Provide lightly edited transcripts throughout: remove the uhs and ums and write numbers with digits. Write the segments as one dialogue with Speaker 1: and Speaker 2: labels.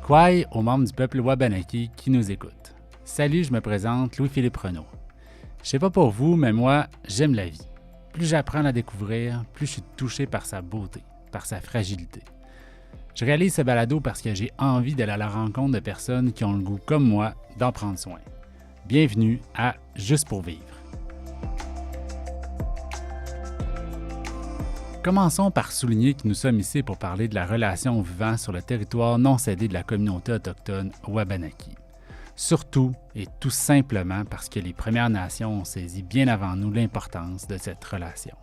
Speaker 1: Kwai aux membres du peuple Wabanaki qui nous écoutent. Salut, je me présente Louis-Philippe Renaud. Je sais pas pour vous, mais moi, j'aime la vie. Plus j'apprends à la découvrir, plus je suis touché par sa beauté, par sa fragilité. Je réalise ce balado parce que j'ai envie d'aller à la rencontre de personnes qui ont le goût, comme moi, d'en prendre soin. Bienvenue à Juste pour vivre. Commençons par souligner que nous sommes ici pour parler de la relation au vivant sur le territoire non cédé de la communauté autochtone Wabanaki. Surtout et tout simplement parce que les Premières Nations ont saisi bien avant nous l'importance de cette relation.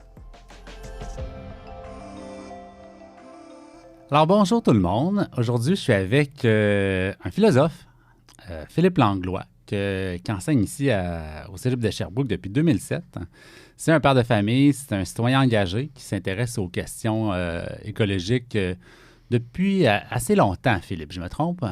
Speaker 1: Alors bonjour tout le monde. Aujourd'hui, je suis avec un philosophe, Philippe Langlois, qui enseigne ici au Cégep de Sherbrooke depuis 2007. C'est un père de famille, c'est un citoyen engagé qui s'intéresse aux questions écologiques depuis assez longtemps, Philippe, je me trompe?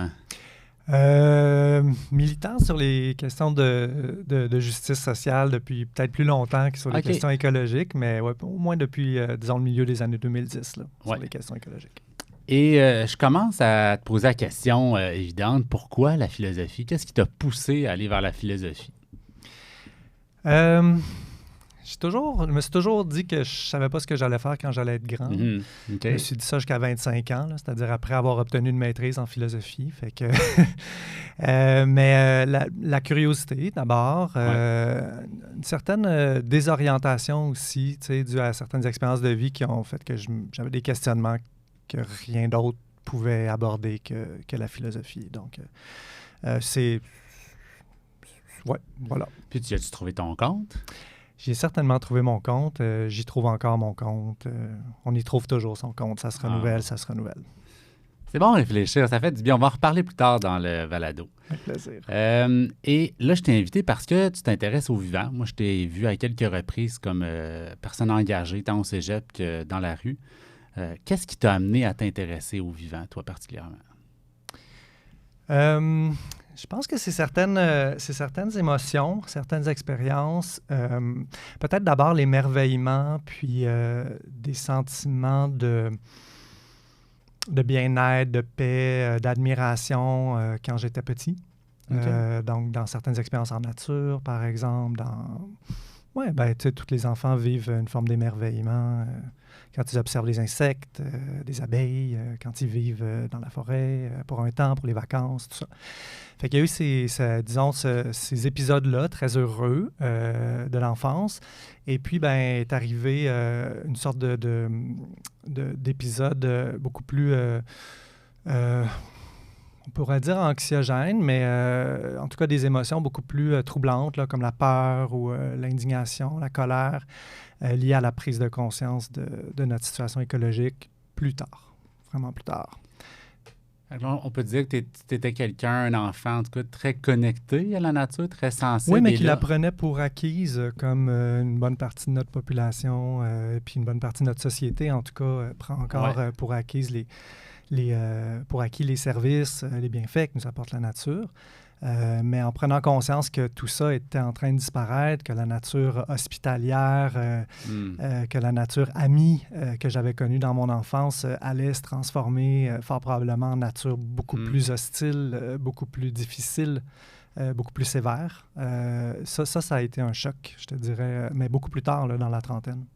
Speaker 2: Militant sur les questions de justice sociale depuis peut-être plus longtemps que sur les questions écologiques, mais ouais, au moins depuis, disons, le milieu des années 2010, là, sur les questions écologiques.
Speaker 1: Et je commence à te poser la question évidente, pourquoi la philosophie? Qu'est-ce qui t'a poussé à aller vers la philosophie?
Speaker 2: Je me suis toujours dit que je savais pas ce que j'allais faire quand j'allais être grand.
Speaker 1: Okay.
Speaker 2: Je me suis dit ça jusqu'à 25 ans, là, c'est-à-dire après avoir obtenu une maîtrise en philosophie. Fait que mais la curiosité d'abord, une certaine désorientation aussi, due à certaines expériences de vie qui ont fait que j'avais des questionnements que rien d'autre pouvait aborder que la philosophie. Donc, c'est... Ouais, voilà.
Speaker 1: Puis, tu as-tu trouvé ton compte?
Speaker 2: J'ai certainement trouvé mon compte. J'y trouve encore mon compte. On y trouve toujours son compte. Ça se renouvelle, ça se renouvelle.
Speaker 1: C'est bon réfléchir. Ça fait du bien. On va en reparler plus tard dans le balado.
Speaker 2: Avec plaisir.
Speaker 1: Et là, je t'ai invité parce que tu t'intéresses au vivant. Moi, je t'ai vu à quelques reprises comme personne engagée, tant au cégep que dans la rue. Qu'est-ce qui t'a amené à t'intéresser au vivant, toi particulièrement?
Speaker 2: Je pense que c'est certaines émotions, certaines expériences. Peut-être d'abord l'émerveillement, puis des sentiments de bien-être, de paix, d'admiration quand j'étais petit. Okay. Donc, dans certaines expériences en nature, par exemple, tous les enfants vivent une forme d'émerveillement quand ils observent les insectes, des abeilles, quand ils vivent dans la forêt pour un temps, pour les vacances, tout ça. Fait qu'il y a eu ces épisodes-là très heureux de l'enfance. Et puis, est arrivé une sorte d'épisode beaucoup plus... on pourrait dire anxiogène, mais en tout cas des émotions beaucoup plus troublantes, là, comme la peur ou l'indignation, la colère, liées à la prise de conscience de notre situation écologique plus tard, vraiment plus tard.
Speaker 1: Alors, on peut dire que tu étais quelqu'un, un enfant, en tout cas, très connecté à la nature, très sensible.
Speaker 2: Oui, mais qui la prenait pour acquise, comme une bonne partie de notre population, puis une bonne partie de notre société, en tout cas, prend encore pour acquise pour acquis les services, les bienfaits que nous apporte la nature. Mais en prenant conscience que tout ça était en train de disparaître, que la nature hospitalière, que la nature amie que j'avais connue dans mon enfance allait se transformer fort probablement en nature beaucoup plus hostile, beaucoup plus difficile, beaucoup plus sévère. Ça a été un choc, je te dirais, mais beaucoup plus tard, là, dans la trentaine.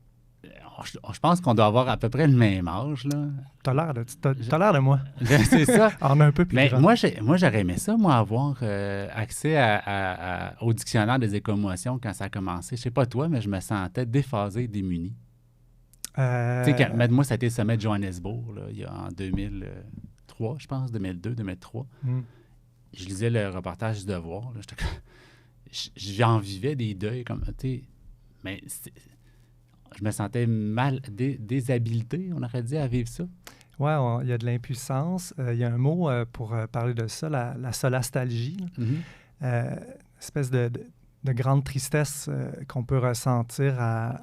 Speaker 1: Je pense qu'on doit avoir à peu près le même âge, là.
Speaker 2: T'as l'air de moi.
Speaker 1: C'est ça.
Speaker 2: On a un peu plus grand.
Speaker 1: Moi, j'aurais aimé ça, moi, avoir accès au dictionnaire des écomotions quand ça a commencé. Je sais pas toi, mais je me sentais déphasé et démuni. Tu sais, moi, ça a été le sommet de Johannesburg, là, en 2003, je pense, 2002, 2003. Je lisais le reportage du Devoir. Là, j'en vivais des deuils, comme, tu sais, mais... Je me sentais mal, déshabilité, on aurait dit, à vivre ça.
Speaker 2: Oui, il y a de l'impuissance. Il y a un mot pour parler de ça, la solastalgie. Espèce de grande tristesse qu'on peut ressentir à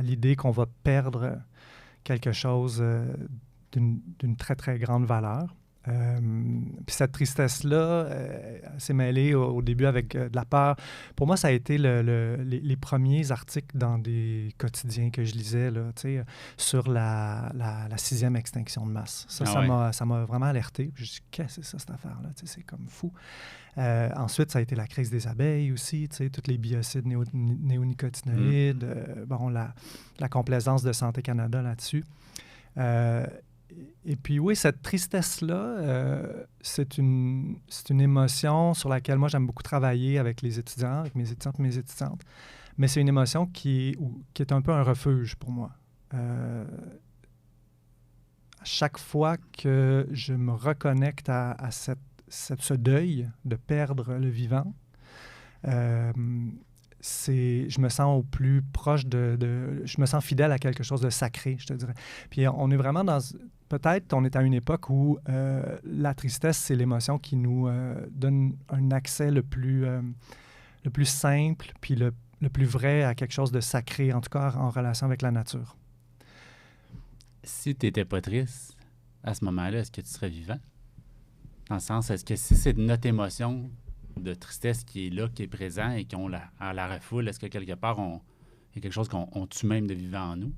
Speaker 2: l'idée qu'on va perdre quelque chose d'une très, très grande valeur. Puis cette tristesse-là s'est mêlée au début avec de la peur. Pour moi, ça a été les premiers articles dans des quotidiens que je lisais là, sur la 6e extinction de masse. Ça m'a vraiment alerté. Je me suis dit, qu'est-ce que c'est ça, cette affaire-là? C'est comme fou. Ensuite, ça a été la crise des abeilles aussi, tous les biocides néonicotinoïdes, la complaisance de Santé Canada là-dessus. Et puis oui, cette tristesse-là, c'est une émotion sur laquelle moi j'aime beaucoup travailler avec les étudiants, avec mes étudiantes et mes étudiantes. Mais c'est une émotion qui est un peu un refuge pour moi. À chaque fois que je me reconnecte à ce deuil de perdre le vivant, je me sens au plus proche je me sens fidèle à quelque chose de sacré, je te dirais. Puis on est vraiment peut-être on est à une époque où la tristesse, c'est l'émotion qui nous donne un accès le plus simple, puis le plus vrai à quelque chose de sacré, en tout cas en relation avec la nature.
Speaker 1: Si tu n'étais pas triste, à ce moment-là, est-ce que tu serais vivant? Dans le sens, est-ce que si c'est notre émotion de tristesse qui est là, qui est présent et qu'on la refoule, est-ce que quelque part, il y a quelque chose qu'on tue même de vivant en nous?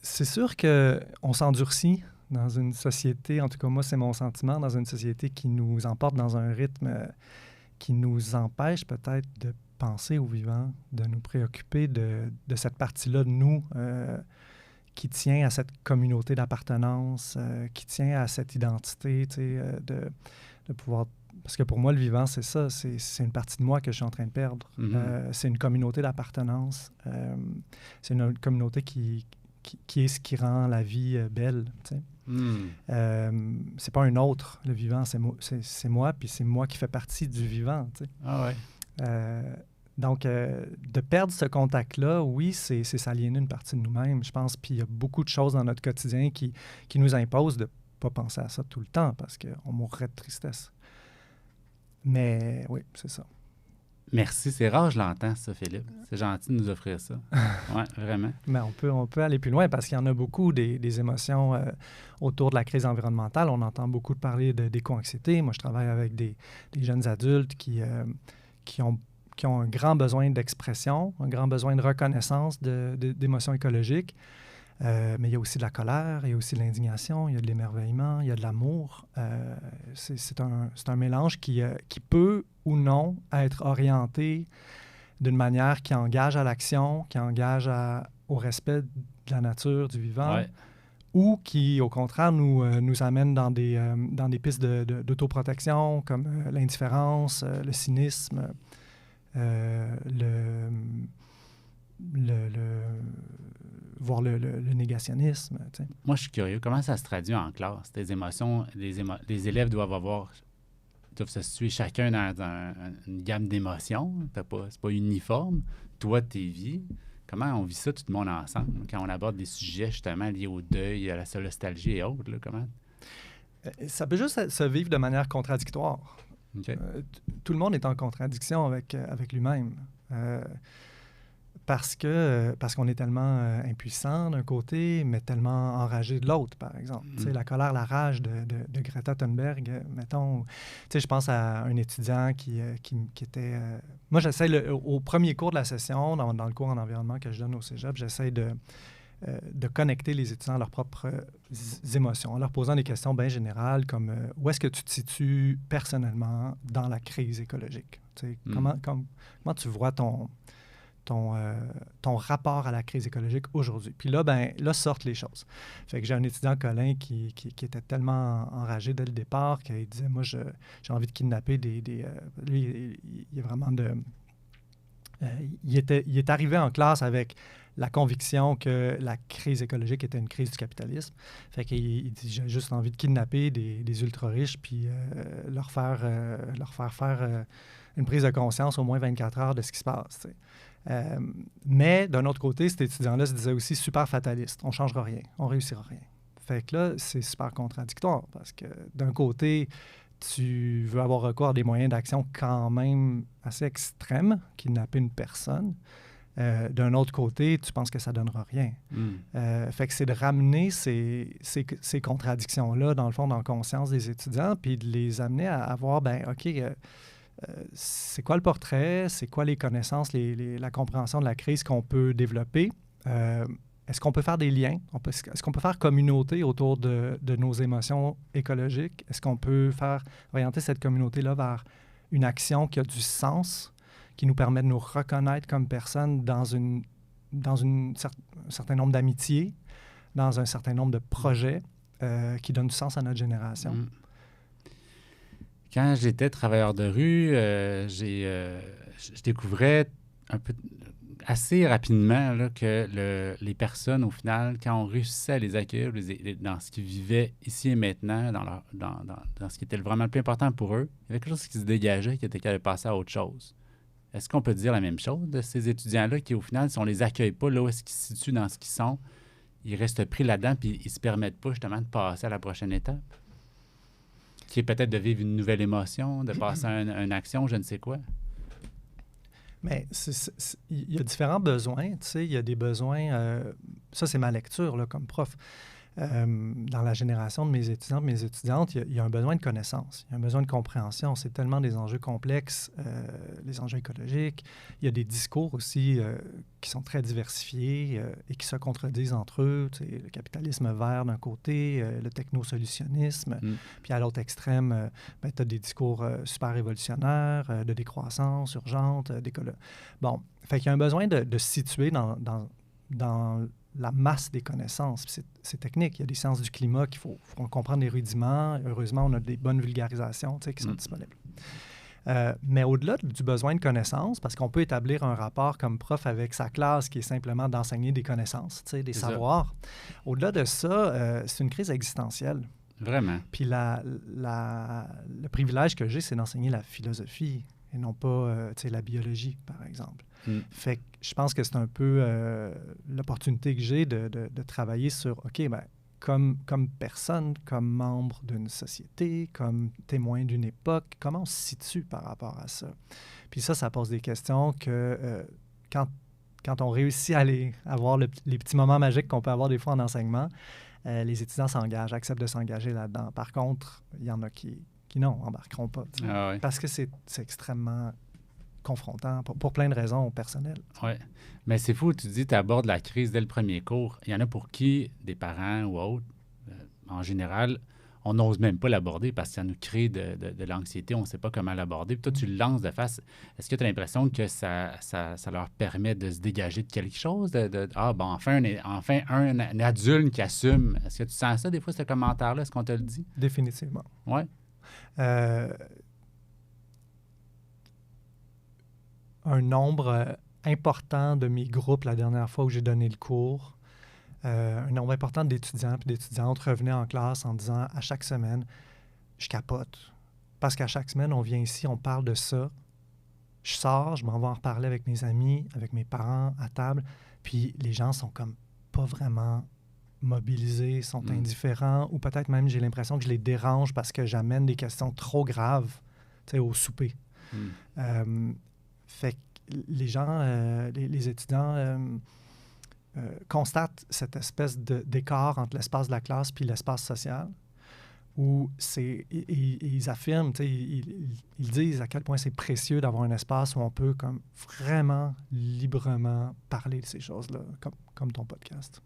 Speaker 2: C'est sûr qu'on s'endurcit dans une société, en tout cas moi c'est mon sentiment, dans une société qui nous emporte dans un rythme qui nous empêche peut-être de penser au vivant, de nous préoccuper de cette partie-là de nous qui tient à cette communauté d'appartenance, qui tient à cette identité, de pouvoir... Parce que pour moi, le vivant, c'est ça, c'est une partie de moi que je suis en train de perdre.
Speaker 1: Mm-hmm.
Speaker 2: C'est une communauté d'appartenance. C'est une communauté qui est ce qui rend la vie belle, tu sais. C'est pas un autre, le vivant, c'est moi, puis c'est moi qui fais partie du vivant, tu sais.
Speaker 1: Ah ouais.
Speaker 2: Donc, de perdre ce contact-là, oui, c'est s'aliéner une partie de nous-mêmes, je pense. Puis il y a beaucoup de choses dans notre quotidien qui nous imposent de ne pas penser à ça tout le temps parce qu'on mourrait de tristesse. Mais oui, c'est ça.
Speaker 1: Merci. C'est rare, je l'entends, ça, Philippe. C'est gentil de nous offrir ça. Oui, vraiment.
Speaker 2: Mais on peut aller plus loin parce qu'il y en a beaucoup des émotions autour de la crise environnementale. On entend beaucoup parler d'éco-anxiété. Moi, je travaille avec des jeunes adultes qui ont un grand besoin d'expression, un grand besoin de reconnaissance d'émotions écologiques. Mais il y a aussi de la colère, il y a aussi de l'indignation, il y a de l'émerveillement, il y a de l'amour. C'est un mélange qui peut ou non être orienté d'une manière qui engage à l'action, qui engage au respect de la nature, du vivant,
Speaker 1: ouais.
Speaker 2: Ou qui, au contraire, nous amène dans des pistes d'autoprotection comme l'indifférence, le cynisme, voire le négationnisme. Tu sais.
Speaker 1: Moi, je suis curieux. Comment ça se traduit en classe? Tes émotions, les élèves doivent se situer chacun dans une gamme d'émotions. C'est pas uniforme. Toi, tes vies. Comment on vit ça, tout le monde ensemble, quand on aborde des sujets justement liés au deuil, à la nostalgie et autres? Là, comment?
Speaker 2: Ça peut juste se vivre de manière contradictoire.
Speaker 1: Okay.
Speaker 2: Tout le monde est en contradiction avec lui-même. Parce qu'on est tellement impuissant d'un côté, mais tellement enragé de l'autre, par exemple. La colère, la rage de Greta Thunberg, mettons. Je pense à un étudiant qui était... Moi, j'essaie, au premier cours de la session, dans le cours en environnement que je donne au cégep, j'essaie de connecter les étudiants à leurs propres émotions, en leur posant des questions bien générales, comme où est-ce que tu te situes personnellement dans la crise écologique? Comment tu vois ton rapport à la crise écologique aujourd'hui. Puis là, là sortent les choses. Fait que j'ai un étudiant, Colin, qui était tellement enragé dès le départ qu'il disait, moi, j'ai envie de kidnapper lui, il est vraiment il est arrivé en classe avec la conviction que la crise écologique était une crise du capitalisme. Fait qu'il dit, j'ai juste envie de kidnapper des ultra-riches puis leur faire faire une prise de conscience au moins 24 heures de ce qui se passe, t'sais. Mais d'un autre côté, cet étudiant-là se disait aussi super fataliste. On ne changera rien, on ne réussira rien. Fait que là, c'est super contradictoire parce que d'un côté, tu veux avoir recours à des moyens d'action quand même assez extrêmes, kidnapper une personne. D'un autre côté, tu penses que ça ne donnera rien. Fait que c'est de ramener ces contradictions-là, dans le fond, dans la conscience des étudiants, puis de les amener à voir, OK, c'est quoi le portrait, c'est quoi les connaissances, la compréhension de la crise qu'on peut développer. Est-ce qu'on peut faire des liens? Est-ce qu'on peut faire communauté autour de nos émotions écologiques? Est-ce qu'on peut orienter cette communauté-là vers une action qui a du sens, qui nous permet de nous reconnaître comme personnes dans un certain nombre d'amitiés, dans un certain nombre de projets qui donnent du sens à notre génération?
Speaker 1: Quand j'étais travailleur de rue, je découvrais un peu assez rapidement là, que les personnes, au final, quand on réussissait à les accueillir dans ce qu'ils vivaient ici et maintenant, dans ce qui était vraiment le plus important pour eux, il y avait quelque chose qui se dégageait, qui était qu'elle allait passer à autre chose. Est-ce qu'on peut dire la même chose de ces étudiants-là qui, au final, si on ne les accueille pas là où est-ce qu'ils se situent dans ce qu'ils sont, ils restent pris là-dedans puis ils ne se permettent pas justement de passer à la prochaine étape? Qui est peut-être de vivre une nouvelle émotion, de passer à une action, je ne sais quoi.
Speaker 2: Mais il y a différents besoins, tu sais, il y a des besoins, ça c'est ma lecture là, comme prof. Dans la génération de mes étudiants, mes étudiantes, il y a un besoin de connaissance, il y a un besoin de compréhension. C'est tellement des enjeux complexes, les enjeux écologiques. Il y a des discours aussi qui sont très diversifiés et qui se contredisent entre eux. Tu sais, le capitalisme vert d'un côté, le technosolutionnisme. Puis à l'autre extrême, tu as des discours super révolutionnaires, de décroissance urgente, Bon, fait qu'il y a un besoin de se situer dans la masse des connaissances. C'est technique. Il y a des sciences du climat qu'il faut comprendre les rudiments. Heureusement, on a des bonnes vulgarisations qui sont disponibles. Mais au-delà du besoin de connaissances, parce qu'on peut établir un rapport comme prof avec sa classe qui est simplement d'enseigner des connaissances, des savoirs. Au-delà de ça, c'est une crise existentielle.
Speaker 1: Vraiment.
Speaker 2: Puis le privilège que j'ai, c'est d'enseigner la philosophie et non pas la biologie, par exemple. Fait que je pense que c'est un peu l'opportunité que j'ai de travailler sur, OK, comme personne, comme membre d'une société, comme témoin d'une époque, comment on se situe par rapport à ça? Puis ça pose des questions que quand on réussit à avoir les petits moments magiques qu'on peut avoir des fois en enseignement, les étudiants s'engagent, acceptent de s'engager là-dedans. Par contre, il y en a qui non, embarqueront pas. Parce que c'est extrêmement confrontant pour plein de raisons personnelles.
Speaker 1: Oui. Mais c'est fou, tu dis, tu abordes la crise dès le premier cours. Il y en a pour qui, des parents ou autres, en général, on n'ose même pas l'aborder parce que ça nous crée de l'anxiété, on ne sait pas comment l'aborder. Puis toi, tu le lances de face. Est-ce que tu as l'impression que ça leur permet de se dégager de quelque chose? Enfin un adulte qui assume. Est-ce que tu sens ça des fois, ce commentaire-là? Est-ce qu'on te le dit?
Speaker 2: Définitivement.
Speaker 1: Oui.
Speaker 2: Un nombre important de mes groupes, la dernière fois où j'ai donné le cours, un nombre important d'étudiants et d'étudiantes revenaient en classe en disant à chaque semaine, je capote. Parce qu'à chaque semaine, on vient ici, on parle de ça. Je sors, je m'en vais en reparler avec mes amis, avec mes parents à table, puis les gens sont comme pas vraiment mobilisés, sont indifférents, ou peut-être même j'ai l'impression que je les dérange parce que j'amène des questions trop graves au souper. Fait que les gens, les étudiants constatent cette espèce d'écart entre l'espace de la classe puis l'espace social, où ils affirment, ils disent à quel point c'est précieux d'avoir un espace où on peut comme vraiment librement parler de ces choses-là, comme ton podcast.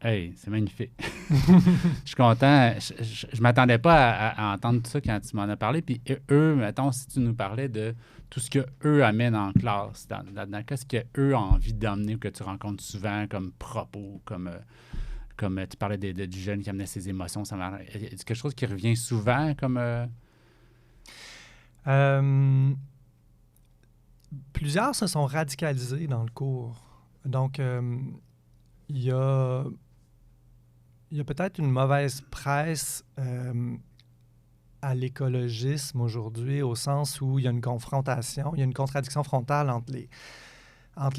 Speaker 1: Hey, c'est magnifique. Je suis content. Je m'attendais pas à entendre tout ça quand tu m'en as parlé. Puis eux, mettons, si tu nous parlais de tout ce qu'eux amènent en classe, dans qu'est-ce qu'eux ont envie d'emmener ou que tu rencontres souvent comme propos, comme tu parlais du jeune qui amenait ses émotions. C'est quelque chose qui revient souvent comme...
Speaker 2: Plusieurs se sont radicalisés dans le cours. Donc, il y a peut-être une mauvaise presse à l'écologisme aujourd'hui, au sens où il y a une confrontation, il y a une contradiction frontale entre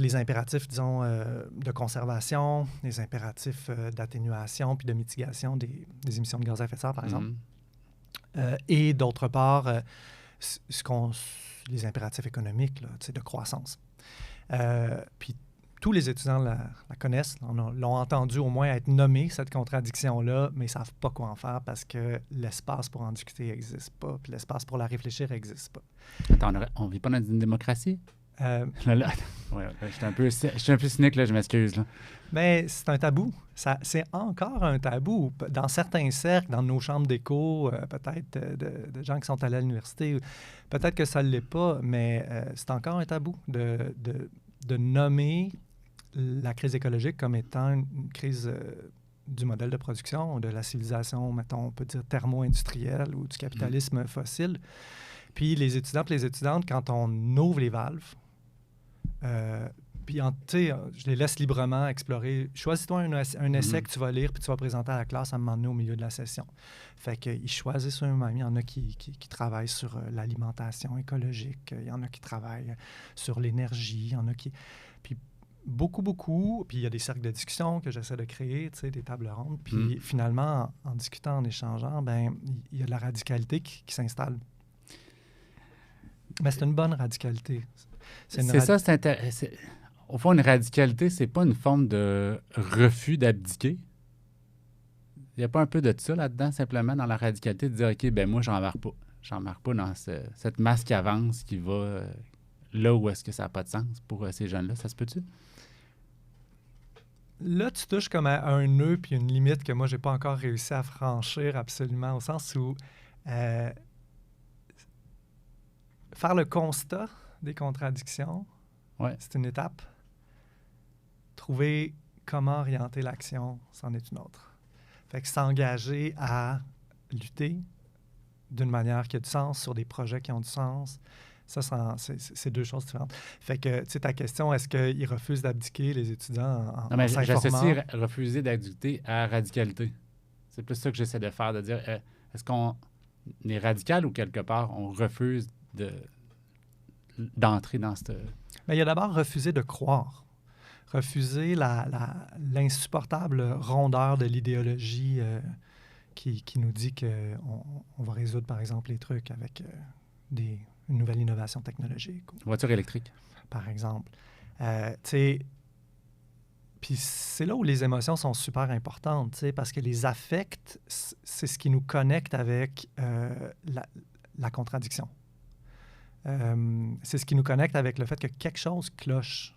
Speaker 2: les impératifs, disons, de conservation, les impératifs d'atténuation puis de mitigation des émissions de gaz à effet de serre, par exemple, et d'autre part, les impératifs économiques là, de croissance. Puis tous les étudiants la connaissent, l'ont entendu au moins être nommé, cette contradiction-là, mais ils ne savent pas quoi en faire parce que l'espace pour en discuter n'existe pas, puis l'espace pour la réfléchir n'existe pas.
Speaker 1: Attends, on ne vit pas dans une démocratie? Je suis un peu cynique, là, je m'excuse. Là.
Speaker 2: Mais c'est un tabou. C'est encore un tabou. Dans certains cercles, dans nos chambres d'écho, peut-être de gens qui sont allés à l'université, peut-être que ça ne l'est pas, mais c'est encore un tabou de nommer la crise écologique comme étant une crise du modèle de production, de la civilisation, mettons, on peut dire thermo-industrielle ou du capitalisme fossile. Puis les étudiants et les étudiantes, quand on ouvre les valves, puis, je les laisse librement explorer. Choisis-toi un essai que tu vas lire puis tu vas présenter à la classe à un moment donné au milieu de la session. Fait qu'ils choisissent eux-mêmes. Il y en a qui travaillent sur l'alimentation écologique. Il y en a qui travaillent sur l'énergie. Il y en a qui... Puis beaucoup. Puis il y a des cercles de discussion que j'essaie de créer, des tables rondes. Puis finalement, en discutant, en échangeant, ben il y a de la radicalité qui s'installe. Mais c'est une bonne radicalité.
Speaker 1: C'est intéressant. Au fond, une radicalité, c'est pas une forme de refus d'abdiquer. Il n'y a pas un peu de ça là-dedans, simplement, dans la radicalité, de dire, OK, ben moi, j'embarque pas. J'embarque pas dans cette masse qui avance, qui va là où est-ce que ça n'a pas de sens pour ces jeunes-là. Ça se peut-tu?
Speaker 2: Là, tu touches comme à un nœud puis une limite que moi, j'ai pas encore réussi à franchir absolument, au sens où faire le constat des contradictions, c'est une étape. Trouver comment orienter l'action, c'en est une autre. Fait que s'engager à lutter d'une manière qui a du sens, sur des projets qui ont du sens, c'est deux choses différentes. Fait que, tu sais, ta question, est-ce qu'ils refusent d'abdiquer, les étudiants, en s'informant?
Speaker 1: J'associe refuser d'abdiquer à radicalité. C'est plus ça que j'essaie de faire, de dire, est-ce qu'on est radical ou quelque part, on refuse d'entrer dans cette...
Speaker 2: Mais il y a d'abord refusé de croire. Refuser l'insupportable rondeur de l'idéologie qui nous dit qu'on va résoudre, par exemple, les trucs avec une nouvelle innovation technologique.
Speaker 1: Voiture électrique.
Speaker 2: Par exemple. Puis c'est là où les émotions sont super importantes, parce que les affects, c'est ce qui nous connecte avec la contradiction. C'est ce qui nous connecte avec le fait que quelque chose cloche.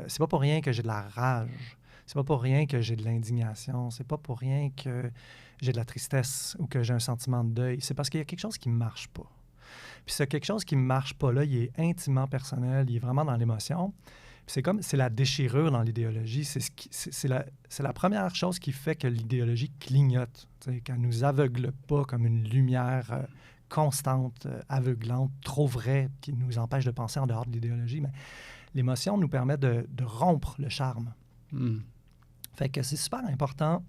Speaker 2: C'est pas pour rien que j'ai de la rage. C'est pas pour rien que j'ai de l'indignation. C'est pas pour rien que j'ai de la tristesse ou que j'ai un sentiment de deuil. C'est parce qu'il y a quelque chose qui ne marche pas. Puis ce quelque chose qui ne marche pas là, il est intimement personnel, il est vraiment dans l'émotion. Puis c'est la déchirure dans l'idéologie. C'est la première chose qui fait que l'idéologie clignote, qu'elle ne nous aveugle pas comme une lumière constante, aveuglante, trop vraie, qui nous empêche de penser en dehors de l'idéologie. Mais l'émotion nous permet de rompre le charme. Fait que c'est super important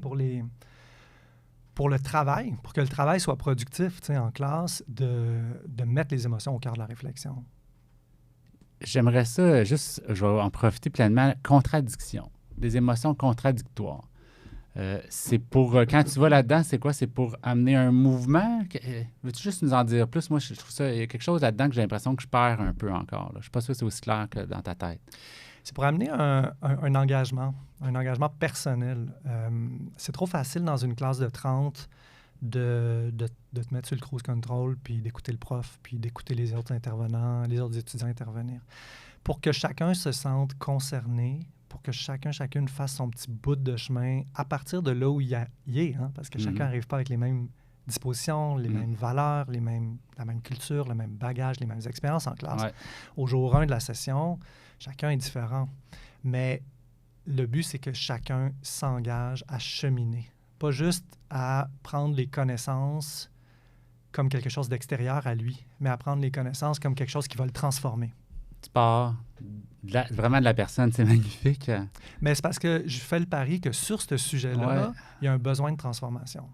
Speaker 2: pour le travail, pour que le travail soit productif en classe, de mettre les émotions au cœur de la réflexion.
Speaker 1: J'aimerais ça, juste, je vais en profiter pleinement, contradiction, des émotions contradictoires. C'est pour, quand tu vas là-dedans, c'est quoi? C'est pour amener un mouvement? Veux-tu juste nous en dire plus? Moi, je trouve ça, il y a quelque chose là-dedans que j'ai l'impression que je perds un peu encore. Là. Je ne suis pas sûr que c'est aussi clair que dans ta tête.
Speaker 2: C'est pour amener un engagement personnel. C'est trop facile dans une classe de 30 de te mettre sur le cruise control, puis d'écouter le prof, puis d'écouter les autres intervenants, les autres étudiants intervenir. Pour que chacun se sente concerné, pour que chacune fasse son petit bout de chemin à partir de là où il est, parce que chacun n'arrive pas avec les mêmes dispositions, les mêmes valeurs, la même culture, le même bagage, les mêmes expériences en classe. Ouais. Au jour 1 de la session, chacun est différent. Mais le but, c'est que chacun s'engage à cheminer. Pas juste à prendre les connaissances comme quelque chose d'extérieur à lui, mais à prendre les connaissances comme quelque chose qui va le transformer.
Speaker 1: Tu pars vraiment de la personne, c'est magnifique.
Speaker 2: Mais c'est parce que je fais le pari que sur ce sujet-là, il y a un besoin de transformation.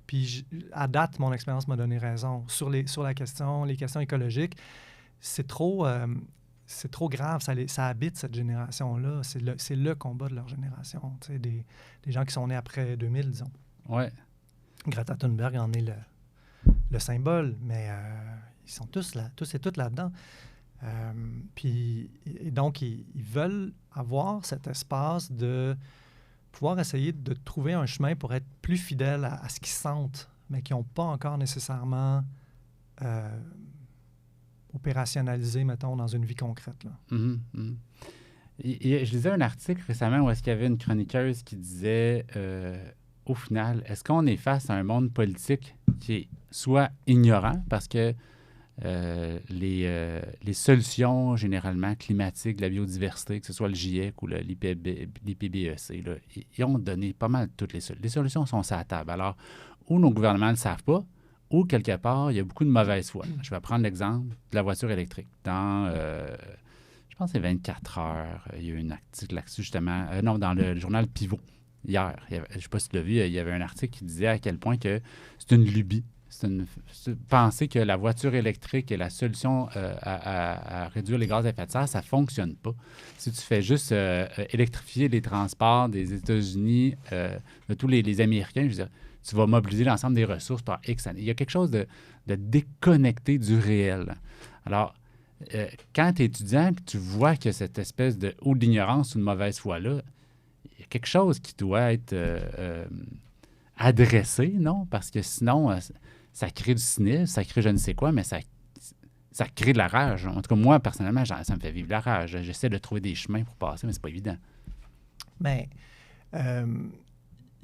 Speaker 2: Puis à date, mon expérience m'a donné raison. Sur les questions écologiques, c'est trop grave, ça habite cette génération-là. C'est le combat de leur génération. Des gens qui sont nés après 2000, disons.
Speaker 1: Ouais.
Speaker 2: Greta Thunberg en est le symbole, mais ils sont tous et toutes là-dedans. Et donc, ils veulent avoir cet espace de pouvoir essayer de trouver un chemin pour être plus fidèles à ce qu'ils sentent, mais qui n'ont pas encore nécessairement opérationnalisé, mettons, dans une vie concrète. Là.
Speaker 1: Je lisais un article récemment où est-ce qu'il y avait une chroniqueuse qui disait, au final, est-ce qu'on est face à un monde politique qui est soit ignorant, parce que les solutions, généralement, climatiques, de la biodiversité, que ce soit le GIEC ou l'IPBEC, là, ils ont donné pas mal toutes les solutions. Les solutions sont sur la table. Alors, ou nos gouvernements ne le savent pas, ou quelque part, il y a beaucoup de mauvaise foi. Je vais prendre l'exemple de la voiture électrique. Dans, je pense que c'est 24 heures, il y a eu un article là-dessus, justement. Dans le journal Pivot, hier. Je ne sais pas si tu l'as vu, il y avait un article qui disait à quel point que c'est une lubie. Penser que la voiture électrique est la solution à réduire les gaz à effet de serre, ça ne fonctionne pas. Si tu fais juste électrifier les transports des États-Unis, de tous les Américains, je veux dire, tu vas mobiliser l'ensemble des ressources par X années. Il y a quelque chose de déconnecté du réel. Alors, quand tu es étudiant, que tu vois qu'il y a cette espèce de ou d'ignorance ou de mauvaise foi-là, il y a quelque chose qui doit être adressé, non? Parce que sinon, ça crée du cynisme, ça crée je ne sais quoi, mais ça crée de la rage. En tout cas, moi, personnellement, ça me fait vivre la rage. J'essaie de trouver des chemins pour passer, mais c'est pas évident.
Speaker 2: Mais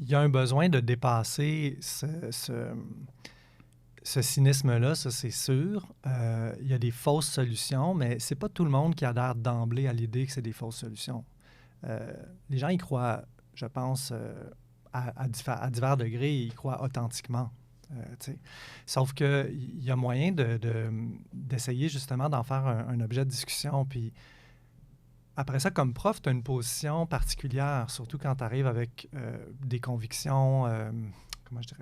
Speaker 2: il y a un besoin de dépasser ce cynisme-là, ça c'est sûr. Il y a des fausses solutions, mais c'est pas tout le monde qui adhère d'emblée à l'idée que c'est des fausses solutions. Les gens y croient, je pense, à divers degrés, ils y croient authentiquement. Sauf qu'il y a moyen d'essayer justement d'en faire un objet de discussion. Puis après ça, comme prof, tu as une position particulière, surtout quand tu arrives avec des convictions,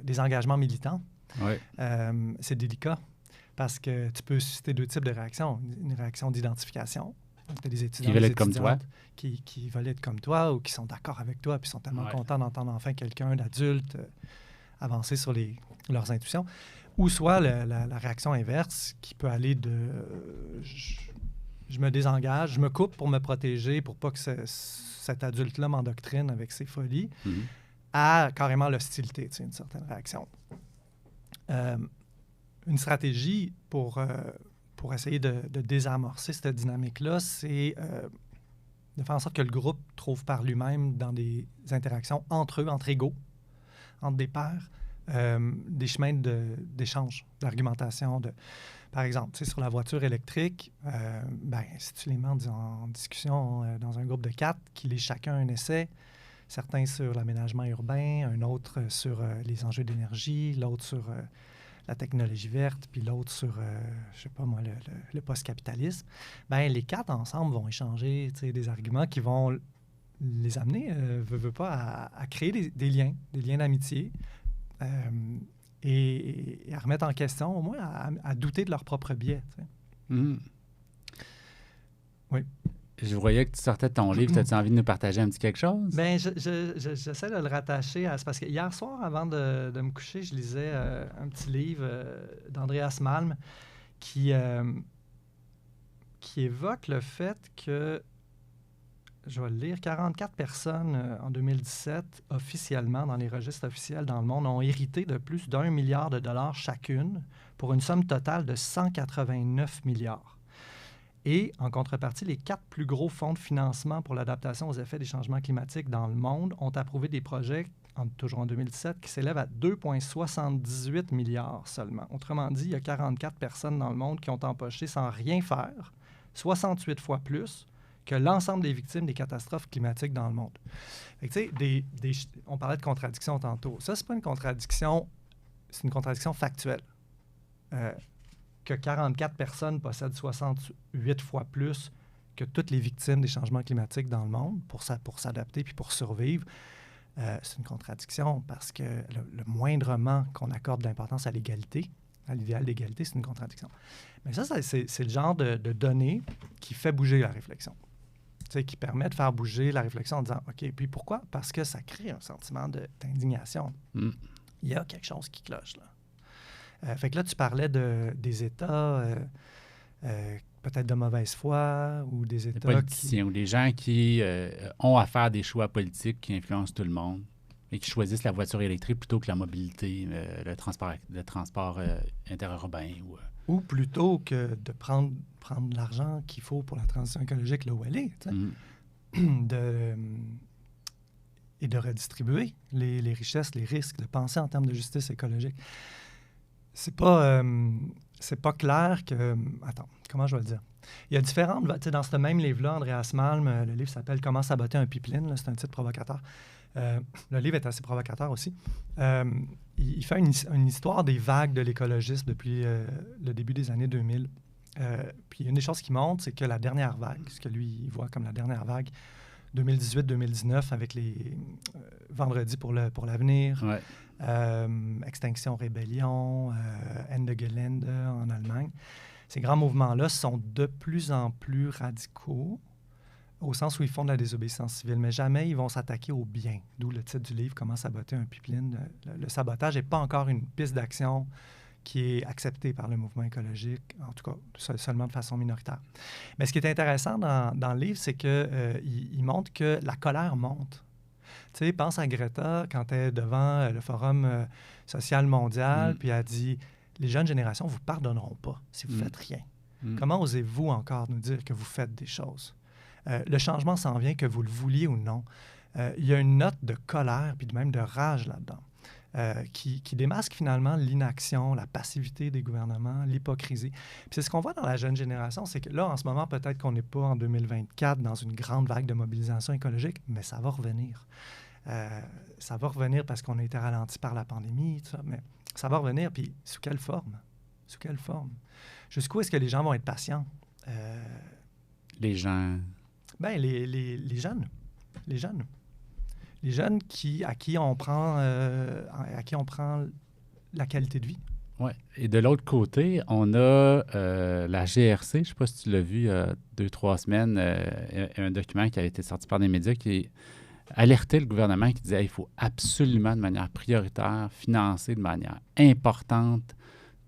Speaker 2: des engagements militants.
Speaker 1: Ouais.
Speaker 2: C'est délicat parce que tu peux susciter deux types de réactions. Une réaction d'identification. Tu as des étudiants
Speaker 1: qui veulent être comme toi.
Speaker 2: Qui veulent être comme toi ou qui sont d'accord avec toi puis sont tellement contents d'entendre enfin quelqu'un d'adulte avancer sur leurs intuitions. Ou soit la réaction inverse qui peut aller de je me désengage, je me coupe pour me protéger, pour pas que cet adulte-là m'endoctrine avec ses folies, à carrément l'hostilité, une certaine réaction. Une stratégie pour essayer de désamorcer cette dynamique-là, c'est de faire en sorte que le groupe trouve par lui-même dans des interactions entre eux, entre égaux, entre des pairs, des chemins d'échange, d'argumentation. Par exemple, sur la voiture électrique, si tu les mets en discussion dans un groupe de 4, qu'il ait chacun un essai, certains sur l'aménagement urbain, un autre sur les enjeux d'énergie, l'autre sur la technologie verte, puis l'autre sur, le post-capitalisme, les 4 ensemble vont échanger des arguments qui vont les amener, veut pas, à créer des liens d'amitié et à remettre en question, au moins à douter de leur propre biais.
Speaker 1: Oui. Je voyais que tu sortais de ton livre. As-tu envie de nous partager un petit quelque chose?
Speaker 2: J'essaie de le rattacher à... C'est parce que hier soir, avant de me coucher, je lisais un petit livre d'Andreas Malm qui évoque le fait que, je vais le lire, 44 personnes en 2017, officiellement, dans les registres officiels dans le monde, ont hérité de plus d'1 milliard de dollars chacune pour une somme totale de 189 milliards. Et, en contrepartie, les 4 plus gros fonds de financement pour l'adaptation aux effets des changements climatiques dans le monde ont approuvé des projets, toujours en 2017, qui s'élèvent à 2,78 milliards seulement. Autrement dit, il y a 44 personnes dans le monde qui ont empoché sans rien faire 68 fois plus que l'ensemble des victimes des catastrophes climatiques dans le monde. Fait que, on parlait de contradiction tantôt. Ça, c'est pas une contradiction, c'est une contradiction factuelle. Que 44 personnes possèdent 68 fois plus que toutes les victimes des changements climatiques dans le monde pour s'adapter puis pour survivre, c'est une contradiction parce que le moindrement qu'on accorde de l'importance à l'égalité, à l'idéal d'égalité, c'est une contradiction. Mais ça c'est le genre de données qui fait bouger la réflexion, qui permet de faire bouger la réflexion en disant « OK, puis pourquoi? » Parce que ça crée un sentiment d'indignation. Il y a quelque chose qui cloche, là. Fait que là, tu parlais des États peut-être de mauvaise foi ou des États...
Speaker 1: Des politiciens ou des gens qui ont à faire des choix politiques qui influencent tout le monde et qui choisissent la voiture électrique plutôt que la mobilité, le transport interurbain.
Speaker 2: Ou plutôt que de prendre l'argent qu'il faut pour la transition écologique là où elle est, et de redistribuer les richesses, les risques, de penser en termes de justice écologique. C'est pas clair que... Attends, comment je vais le dire? Il y a différentes... Dans ce même livre-là, Andreas Malm, le livre s'appelle « Comment saboter un pipeline », c'est un titre provocateur. Le livre est assez provocateur aussi. Il fait une histoire des vagues de l'écologisme depuis le début des années 2000. Puis une des choses qu'il montre, c'est que la dernière vague, ce que lui il voit comme la dernière vague, 2018-2019, avec les Vendredis pour l'avenir, Extinction Rébellion, Ende Gelände en Allemagne. Ces grands mouvements-là sont de plus en plus radicaux, au sens où ils font de la désobéissance civile, mais jamais ils vont s'attaquer au bien. D'où le titre du livre, « Comment saboter un pipeline ». Le sabotage n'est pas encore une piste d'action qui est acceptée par le mouvement écologique, en tout cas seulement de façon minoritaire. Mais ce qui est intéressant dans le livre, c'est qu'il montre que la colère monte. Tu sais, pense à Greta quand elle est devant le Forum social mondial, puis elle dit « Les jeunes générations ne vous pardonneront pas si vous ne faites rien. Comment osez-vous encore nous dire que vous faites des choses? Le changement s'en vient, que vous le vouliez ou non. » Il y a une note de colère, puis même de rage là-dedans. Qui démasque finalement l'inaction, la passivité des gouvernements, l'hypocrisie. Puis c'est ce qu'on voit dans la jeune génération, c'est que là, en ce moment, peut-être qu'on n'est pas en 2024 dans une grande vague de mobilisation écologique, mais ça va revenir. Ça va revenir parce qu'on a été ralenti par la pandémie, tout ça, mais ça va revenir, puis sous quelle forme? Sous quelle forme? Jusqu'où est-ce que les gens vont être patients?
Speaker 1: Les gens...
Speaker 2: Bien, les jeunes. Les jeunes. Les jeunes à qui on prend la qualité de vie.
Speaker 1: Oui. Et de l'autre côté, on a la GRC, je ne sais pas si tu l'as vu il y a 2-3 semaines, un document qui a été sorti par des médias qui alertait le gouvernement, qui disait qu'il faut absolument, de manière prioritaire, financer de manière importante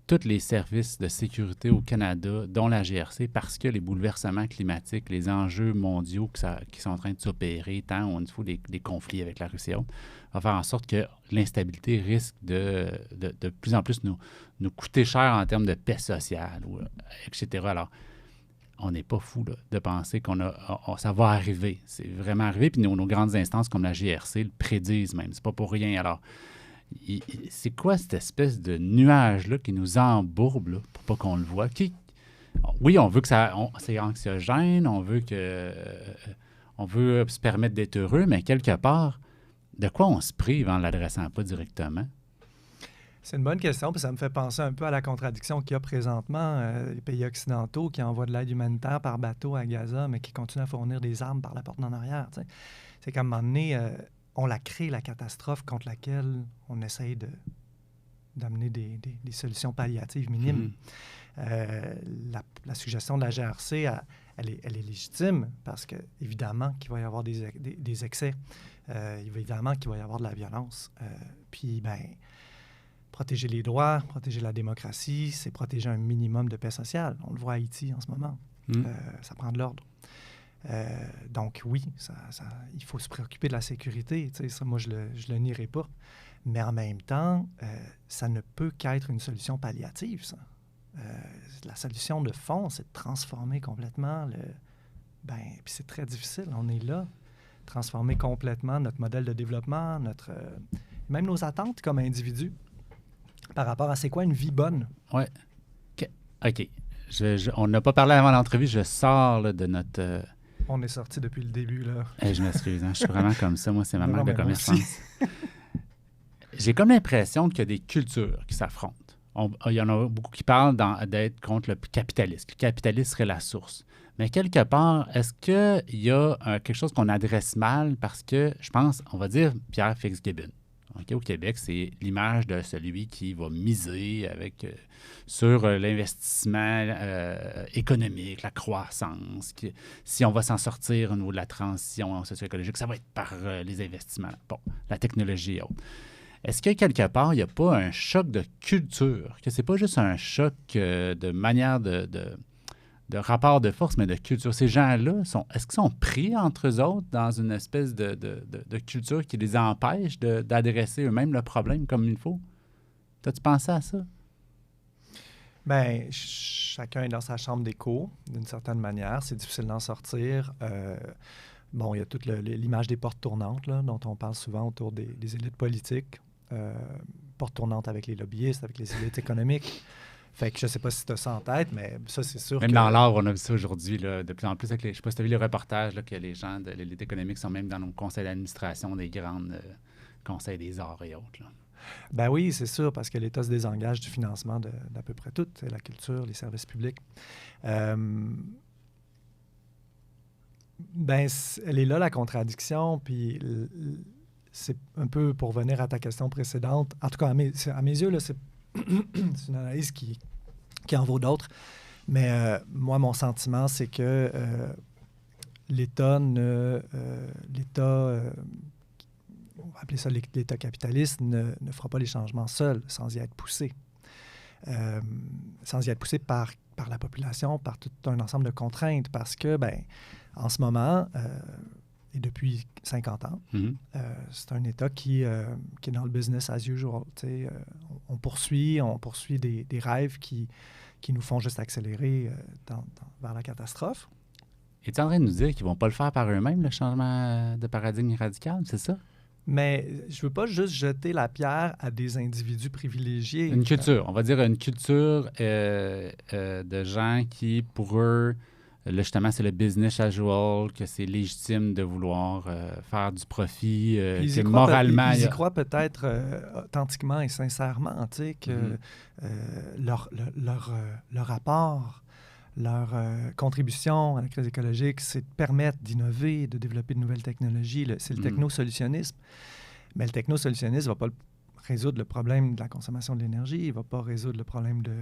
Speaker 1: tous les services de sécurité au Canada, dont la GRC, parce que les bouleversements climatiques, les enjeux mondiaux qui sont en train de s'opérer, tant au niveau des conflits avec la Russie et autres, va faire en sorte que l'instabilité risque de plus en plus nous coûter cher en termes de paix sociale, etc. Alors, on n'est pas fou de penser ça va arriver. C'est vraiment arrivé. Puis nos grandes instances comme la GRC le prédisent même. C'est pas pour rien. Alors, c'est quoi cette espèce de nuage-là qui nous embourbe là, pour pas qu'on le voit? Oui, on veut que c'est anxiogène, on veut se permettre d'être heureux, mais quelque part, de quoi on se prive en ne l'adressant pas directement?
Speaker 2: C'est une bonne question, puis ça me fait penser un peu à la contradiction qu'il y a présentement, les pays occidentaux qui envoient de l'aide humanitaire par bateau à Gaza, mais qui continuent à fournir des armes par la porte en arrière. T'sais. C'est qu'à un moment donné, on la crée, la catastrophe contre laquelle on essaye d'amener des solutions palliatives minimes. La suggestion de la GRC, elle est légitime parce qu'évidemment qu'il va y avoir des excès. Évidemment qu'il va y avoir de la violence. Puis, protéger les droits, protéger la démocratie, c'est protéger un minimum de paix sociale. On le voit à Haïti en ce moment. Ça prend de l'ordre. Donc oui, il faut se préoccuper de la sécurité. Ça, moi, je le nierai pas. Mais en même temps, ça ne peut qu'être une solution palliative, ça. La solution de fond, c'est de transformer complètement puis c'est très difficile. On est là. Transformer complètement notre modèle de développement, même nos attentes comme individus par rapport à c'est quoi une vie bonne.
Speaker 1: Oui. OK. On n'a pas parlé avant l'entrevue. Je sors là, de notre...
Speaker 2: On est sorti depuis le début, là.
Speaker 1: Je m'excuse, je suis vraiment comme ça. Moi, c'est ma marque de commerçante. J'ai comme l'impression qu'il y a des cultures qui s'affrontent. Il y en a beaucoup qui parlent d'être contre le capitalisme. Le capitalisme serait la source. Mais quelque part, est-ce qu'il y a quelque chose qu'on adresse mal? Parce que, je pense, on va dire Pierre Fitzgibbon. Okay, au Québec, c'est l'image de celui qui va miser sur l'investissement économique, la croissance. Si on va s'en sortir au niveau de la transition socio-écologique, ça va être par les investissements. Bon, la technologie et autres. Est-ce que quelque part, il n'y a pas un choc de culture? Que ce n'est pas juste un choc de manière de rapport de force, mais de culture. Ces gens-là, est-ce qu'ils sont pris entre eux autres dans une espèce de culture qui les empêche d'adresser eux-mêmes le problème comme il faut? T'as-tu pensé à ça?
Speaker 2: Bien, chacun est dans sa chambre d'écho, d'une certaine manière. C'est difficile d'en sortir. Bon, il y a toute l'image des portes tournantes, là, dont on parle souvent autour des élites politiques. Portes tournantes avec les lobbyistes, avec les élites économiques. Fait que je ne sais pas si tu as ça en tête, mais ça, c'est sûr
Speaker 1: même dans l'art, on a vu ça aujourd'hui, là, de plus en plus. Je ne sais pas si tu as vu les reportages, là, que les gens de l'élite économique sont même dans nos conseils d'administration des grandes conseils des arts et autres. Là.
Speaker 2: Ben oui, c'est sûr, parce que l'État se désengage du financement d'à peu près tout, la culture, les services publics. Ben, elle est là, la contradiction, puis c'est un peu pour venir à ta question précédente. En tout cas, à mes yeux, là, c'est une analyse qui en vaut d'autres. Mais moi, mon sentiment, c'est que l'État, on va appeler ça l'État capitaliste, ne fera pas les changements seul, sans y être poussé. Sans y être poussé par la population, par tout un ensemble de contraintes. Parce que, ben, en ce moment, et depuis 50 ans, c'est un État qui est dans le business as usual. On poursuit des rêves qui nous font juste accélérer vers la catastrophe.
Speaker 1: Es-tu en train de nous dire qu'ils ne vont pas le faire par eux-mêmes, le changement de paradigme radical, c'est ça?
Speaker 2: Mais je ne veux pas juste jeter la pierre à des individus privilégiés.
Speaker 1: Une culture, on va dire une culture de gens qui, pour eux, là, justement, c'est le business as usual, que c'est légitime de vouloir faire du profit, que moralement...
Speaker 2: Ils y croient peut-être authentiquement et sincèrement, tu sais, que leur apport, leur contribution à la crise écologique, c'est de permettre d'innover, de développer de nouvelles technologies. C'est le technosolutionnisme. Mais le technosolutionnisme ne va pas résoudre le problème de la consommation de l'énergie, il ne va pas résoudre le problème de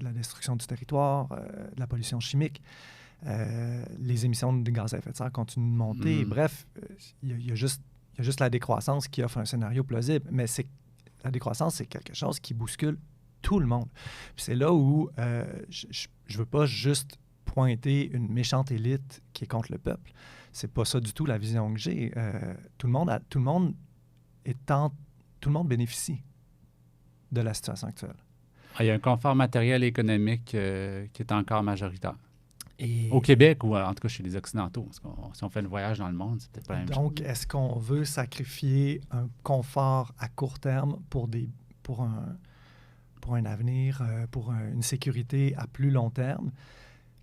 Speaker 2: la destruction du territoire, de la pollution chimique. Les émissions de gaz à effet de serre continuent de monter. Bref, il y a juste la décroissance qui offre un scénario plausible. Mais la décroissance, c'est quelque chose qui bouscule tout le monde. Puis c'est là où je ne veux pas juste pointer une méchante élite qui est contre le peuple. C'est pas ça du tout la vision que j'ai. Tout le monde bénéficie de la situation actuelle.
Speaker 1: Il y a un confort matériel et économique qui est encore majoritaire. Au Québec ou en tout cas chez les Occidentaux. Parce que si on fait le voyage dans le monde, c'est peut-être pas la même chose.
Speaker 2: Donc, est-ce qu'on veut sacrifier un confort à court terme pour un avenir, pour une sécurité à plus long terme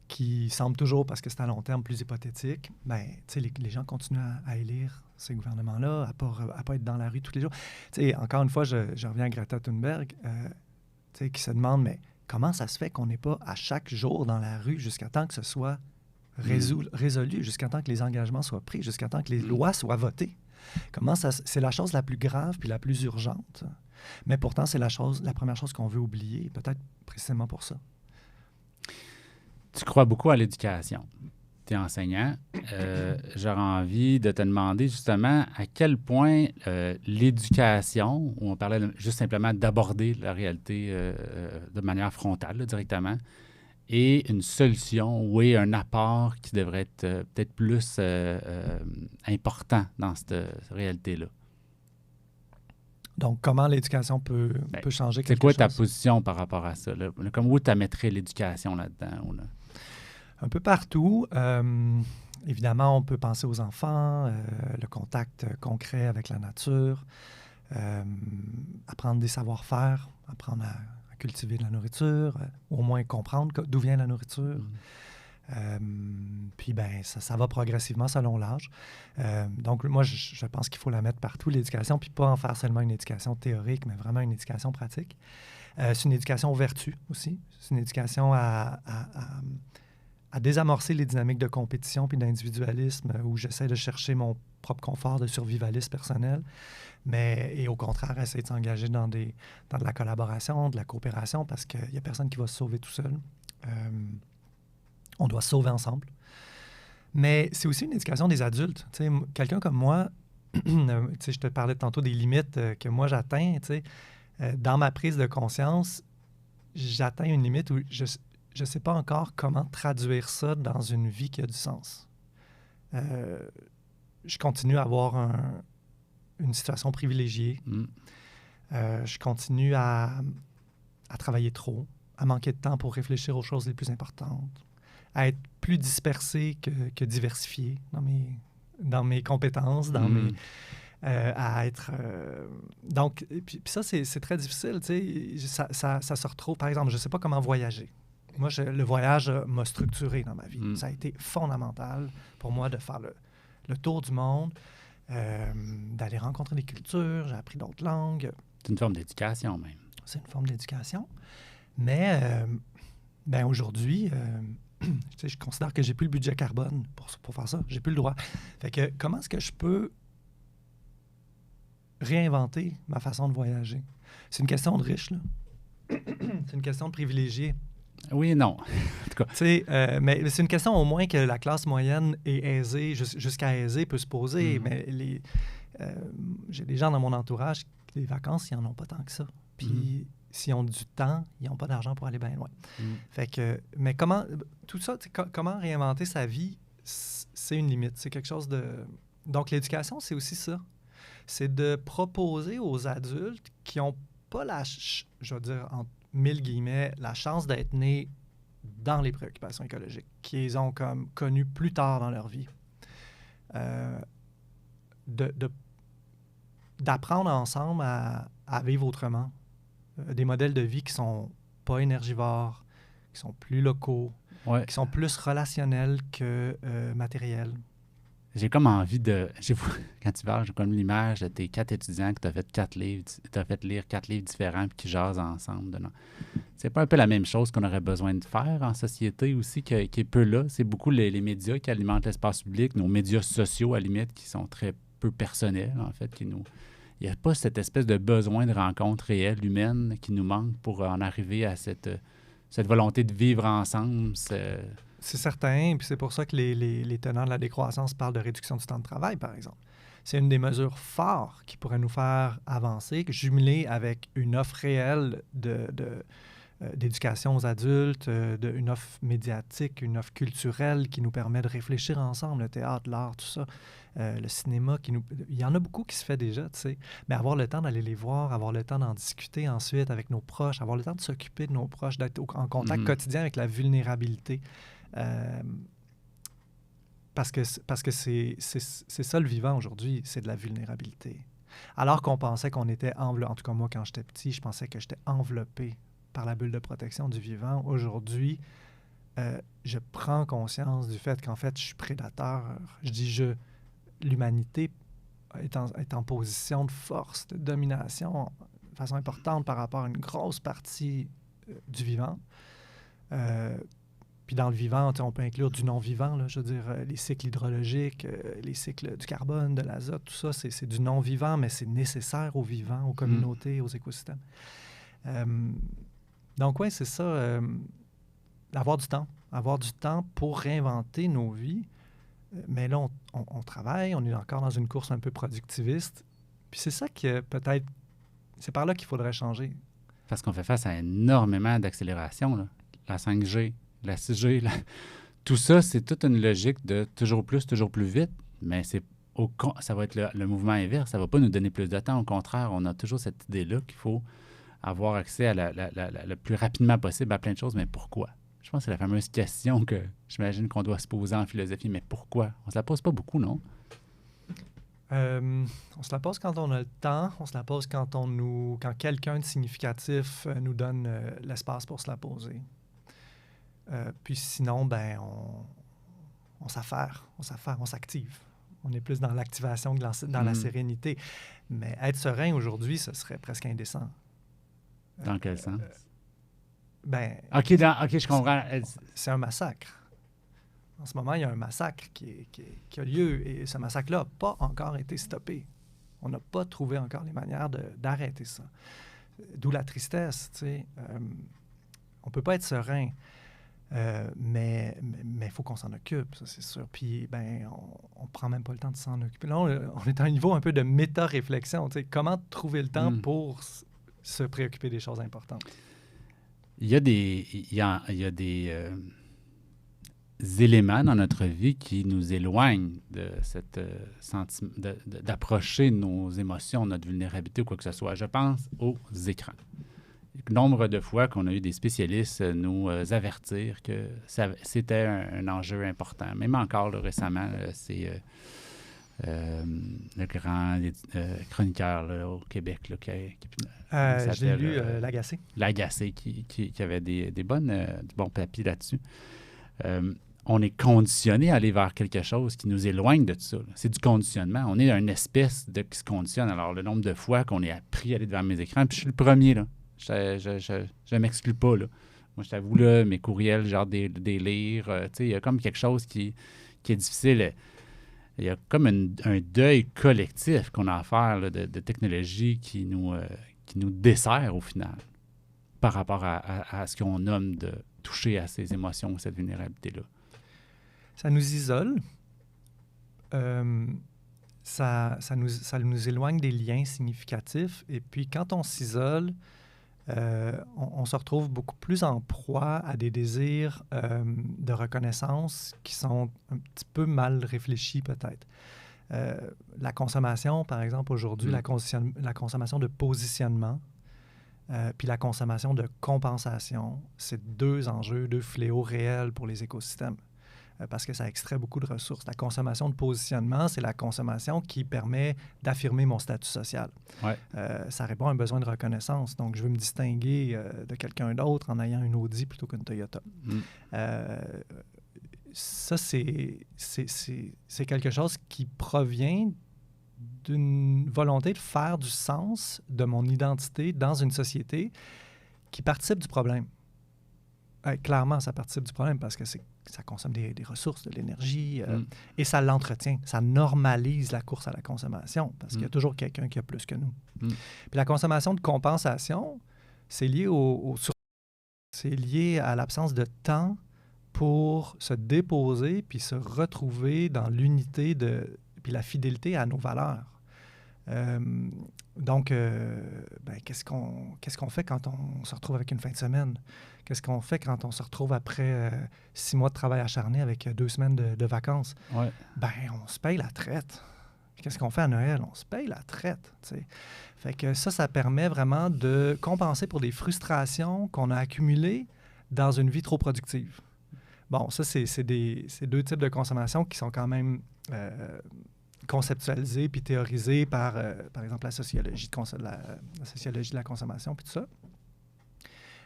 Speaker 2: qui semble toujours, parce que c'est à long terme, plus hypothétique? Bien, tu sais, les gens continuent à élire ces gouvernements-là, à pas être dans la rue tous les jours. Tu sais, encore une fois, je reviens à Greta Thunberg, tu sais, qui se demande, mais comment ça se fait qu'on n'est pas à chaque jour dans la rue jusqu'à temps que ce soit résolu, jusqu'à temps que les engagements soient pris, jusqu'à temps que les lois soient votées? C'est la chose la plus grave puis la plus urgente. Mais pourtant, c'est la première chose qu'on veut oublier, peut-être précisément pour ça.
Speaker 1: Tu crois beaucoup à l'éducation. Tu es enseignant. J'aurais envie de te demander justement à quel point l'éducation, où on parlait juste simplement d'aborder la réalité de manière frontale, là, directement, est une solution ou est un apport qui devrait être peut-être plus important dans cette réalité-là.
Speaker 2: Donc, comment l'éducation peut changer quelque chose?
Speaker 1: C'est quoi ta position par rapport à ça? Là? Comme où tu mettrais l'éducation là-dedans? Là?
Speaker 2: Un peu partout. Évidemment, on peut penser aux enfants, le contact concret avec la nature, apprendre des savoir-faire, apprendre à cultiver de la nourriture, au moins comprendre d'où vient la nourriture. Puis, ben, ça va progressivement selon l'âge. Donc, moi, je pense qu'il faut la mettre partout, l'éducation, puis pas en faire seulement une éducation théorique, mais vraiment une éducation pratique. C'est une éducation aux vertus aussi. C'est une éducation à désamorcer les dynamiques de compétition puis d'individualisme où j'essaie de chercher mon propre confort de survivaliste personnel, et au contraire, essayer de s'engager dans de la collaboration, de la coopération, parce qu'il n'y a personne qui va se sauver tout seul. On doit se sauver ensemble. Mais c'est aussi une éducation des adultes. T'sais, quelqu'un comme moi, je te parlais tantôt des limites que moi j'atteins. Dans ma prise de conscience, j'atteins une limite où je sais pas encore comment traduire ça dans une vie qui a du sens. Je continue à avoir une situation privilégiée. Je continue à travailler trop, à manquer de temps pour réfléchir aux choses les plus importantes, à être plus dispersé que diversifié dans mes compétences, à être... donc, puis ça, c'est très difficile, tu sais. Ça se retrouve, par exemple, je ne sais pas comment voyager. Moi, le voyage m'a structuré dans ma vie. Ça a été fondamental pour moi de faire le tour du monde, d'aller rencontrer des cultures, j'ai appris d'autres langues.
Speaker 1: C'est une forme d'éducation, même.
Speaker 2: C'est une forme d'éducation. Mais aujourd'hui, je considère que j'ai plus le budget carbone pour faire ça. J'ai plus le droit. Fait que comment est-ce que je peux réinventer ma façon de voyager? C'est une question de riche, là. C'est une question de privilégié.
Speaker 1: Oui et non. En tout
Speaker 2: cas. Mais c'est une question au moins que la classe moyenne et aisée, jusqu'à aisée, peut se poser. Mais j'ai des gens dans mon entourage, les vacances, ils n'en ont pas tant que ça. Puis s'ils ont du temps, ils n'ont pas d'argent pour aller bien loin. Fait que, mais tout ça, comment réinventer sa vie, c'est une limite. C'est quelque chose de... Donc, l'éducation, c'est aussi ça. C'est de proposer aux adultes qui n'ont pas je veux dire, entre 1000 guillemets, la chance d'être nés dans les préoccupations écologiques, qu'ils ont comme connues plus tard dans leur vie. D'apprendre ensemble à vivre autrement. Des modèles de vie qui sont pas énergivores, qui sont plus locaux, qui sont plus relationnels que matériels.
Speaker 1: J'ai comme envie de... Quand tu parles, j'ai comme l'image de tes 4 étudiants que tu as fait 4 livres, t'as fait lire 4 livres différents puis qui jasent ensemble dedans. C'est pas un peu la même chose qu'on aurait besoin de faire en société aussi, qui est peu là. C'est beaucoup les médias qui alimentent l'espace public, nos médias sociaux, à la limite, qui sont très peu personnels, en fait, Il n'y a pas cette espèce de besoin de rencontre réelle, humaine, qui nous manque pour en arriver à cette volonté de vivre ensemble.
Speaker 2: C'est certain, puis c'est pour ça que les tenants de la décroissance parlent de réduction du temps de travail, par exemple. C'est une des mesures fortes qui pourrait nous faire avancer, jumelée avec une offre réelle d'éducation aux adultes, une offre médiatique, une offre culturelle qui nous permet de réfléchir ensemble, le théâtre, l'art, tout ça, le cinéma. Il y en a beaucoup qui se fait déjà, tu sais, mais avoir le temps d'aller les voir, avoir le temps d'en discuter ensuite avec nos proches, avoir le temps de s'occuper de nos proches, d'être en contact quotidien avec la vulnérabilité. Parce que c'est ça le vivant aujourd'hui, c'est de la vulnérabilité. Alors qu'on pensait qu'on était enveloppé, en tout cas moi quand j'étais petit, je pensais que j'étais enveloppé par la bulle de protection du vivant. Aujourd'hui, je prends conscience du fait qu'en fait je suis prédateur. Je dis l'humanité est en position de force, de domination de façon importante par rapport à une grosse partie du vivant. Puis dans le vivant, on peut inclure du non-vivant, là, je veux dire, les cycles hydrologiques, les cycles du carbone, de l'azote, tout ça, c'est du non-vivant, mais c'est nécessaire aux vivants, aux communautés, aux écosystèmes. Donc oui, c'est ça, avoir du temps pour réinventer nos vies. Mais là, on travaille, on est encore dans une course un peu productiviste. Puis c'est ça que peut-être, c'est par là qu'il faudrait changer.
Speaker 1: Parce qu'on fait face à énormément d'accélération, là. La 5G, la 6G, tout ça, c'est toute une logique de toujours plus vite, mais ça va être le mouvement inverse. Ça ne va pas nous donner plus de temps. Au contraire, on a toujours cette idée-là qu'il faut avoir accès à le plus rapidement possible à plein de choses. Mais pourquoi? Je pense que c'est la fameuse question que j'imagine qu'on doit se poser en philosophie. Mais pourquoi? On ne se la pose pas beaucoup, non?
Speaker 2: On se la pose quand on a le temps. On se la pose quand quelqu'un de significatif nous donne l'espace pour se la poser. Puis sinon, on s'affaire, on s'active. On est plus dans l'activation que dans la sérénité. Mais être serein aujourd'hui, ce serait presque indécent.
Speaker 1: Dans quel sens?
Speaker 2: OK,
Speaker 1: je comprends.
Speaker 2: C'est un massacre. En ce moment, il y a un massacre qui a lieu et ce massacre-là n'a pas encore été stoppé. On n'a pas trouvé encore les manières d'arrêter ça. D'où la tristesse, tu sais. On ne peut pas être serein. Mais il faut qu'on s'en occupe, ça c'est sûr. Puis, on prend même pas le temps de s'en occuper. Là, on est à un niveau un peu de méta-réflexion. Tu sais, comment trouver le temps pour se préoccuper des choses importantes?
Speaker 1: il y a des éléments dans notre vie qui nous éloignent de cette d'approcher nos émotions, notre vulnérabilité ou quoi que ce soit. Je pense aux écrans. Nombre de fois qu'on a eu des spécialistes nous avertir que c'était un enjeu important. Même encore là, récemment, c'est le grand chroniqueur là, au Québec là,
Speaker 2: j'ai lu Lagacé.
Speaker 1: Lagacé qui avait du bon papier là-dessus. On est conditionné à aller vers quelque chose qui nous éloigne de tout ça. Là. C'est du conditionnement. On est une espèce qui se conditionne. Alors, le nombre de fois qu'on est appris à aller devant mes écrans, puis je suis le premier, là. Je m'exclus pas, là. Moi, je t'avoue, là, mes courriels, genre des lire, tu sais, il y a comme quelque chose qui est difficile. Il y a comme un deuil collectif qu'on a à faire là, de technologie qui nous dessert au final par rapport à ce qu'on nomme de toucher à ces émotions, cette vulnérabilité-là.
Speaker 2: Ça nous isole. Ça nous éloigne des liens significatifs. Et puis, quand on s'isole, on se retrouve beaucoup plus en proie à des désirs de reconnaissance qui sont un petit peu mal réfléchis, peut-être. La consommation, par exemple, aujourd'hui, la consommation de positionnement, puis la consommation de compensation, c'est deux enjeux, deux fléaux réels pour les écosystèmes. Parce que ça extrait beaucoup de ressources. La consommation de positionnement, c'est la consommation qui permet d'affirmer mon statut social.
Speaker 1: Ouais.
Speaker 2: Ça répond à un besoin de reconnaissance. Donc, je veux me distinguer de quelqu'un d'autre en ayant une Audi plutôt qu'une Toyota. Ça, c'est quelque chose qui provient d'une volonté de faire du sens de mon identité dans une société qui participe du problème. Clairement, ça participe du problème parce que ça consomme des ressources, de l'énergie, et ça l'entretient. Ça normalise la course à la consommation parce qu'il y a toujours quelqu'un qui a plus que nous. Puis la consommation de compensation, c'est lié c'est lié à l'absence de temps pour se déposer puis se retrouver dans l'unité puis la fidélité à nos valeurs. Donc, qu'est-ce qu'on fait quand on se retrouve avec une fin de semaine? Qu'est-ce qu'on fait quand on se retrouve après 6 mois de travail acharné avec 2 semaines de vacances?
Speaker 1: Ouais.
Speaker 2: On se paye la traite. Qu'est-ce qu'on fait à Noël? On se paye la traite. T'sais. Fait que ça permet vraiment de compenser pour des frustrations qu'on a accumulées dans une vie trop productive. Bon, ça, c'est deux types de consommation qui sont quand même conceptualisés puis théorisés par exemple, la sociologie de la consommation puis tout ça.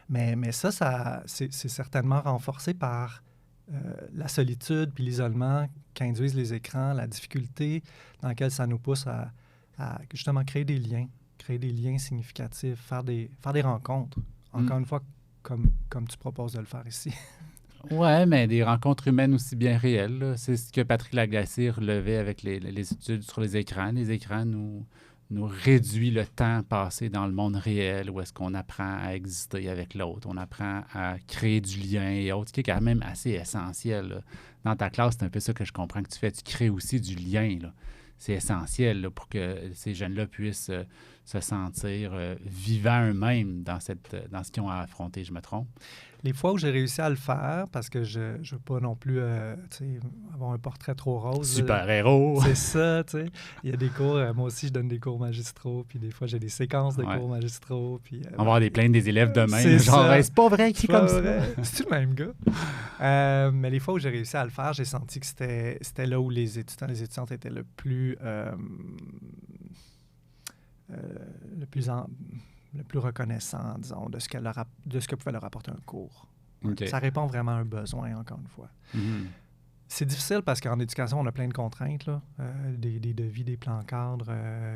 Speaker 2: Mais ça c'est certainement renforcé par la solitude puis l'isolement qu'induisent les écrans, la difficulté dans laquelle ça nous pousse à justement créer des liens significatifs, faire des rencontres. Encore une fois, comme tu proposes de le faire ici.
Speaker 1: Oui, mais des rencontres humaines aussi bien réelles. Là. C'est ce que Patrick Lagacé relevait avec les études sur les écrans. Les écrans nous réduisent le temps passé dans le monde réel où est-ce qu'on apprend à exister avec l'autre. On apprend à créer du lien et autres, ce qui est quand même assez essentiel. Là. Dans ta classe, c'est un peu ça que je comprends que tu fais. Tu crées aussi du lien. Là. C'est essentiel là, pour que ces jeunes-là puissent se sentir vivants eux-mêmes dans ce qu'ils ont à affronter. Je me trompe?
Speaker 2: Les fois où j'ai réussi à le faire, parce que je ne veux pas non plus avoir un portrait trop rose.
Speaker 1: Super-héros!
Speaker 2: C'est ça, tu sais. Il y a des cours, moi aussi, je donne des cours magistraux, puis des fois, j'ai des séquences de cours magistraux. Puis,
Speaker 1: on va avoir des plaintes des élèves demain. C'est pas vrai qu'il est comme ça.
Speaker 2: C'est-tu le même gars? Mais les fois où j'ai réussi à le faire, j'ai senti que c'était là où les étudiantes étaient le plus reconnaissant, disons, de ce que pouvait leur apporter un cours. Okay. Ça répond vraiment à un besoin, encore une fois. C'est difficile parce qu'en éducation, on a plein de contraintes, là, des devis, des plans cadres,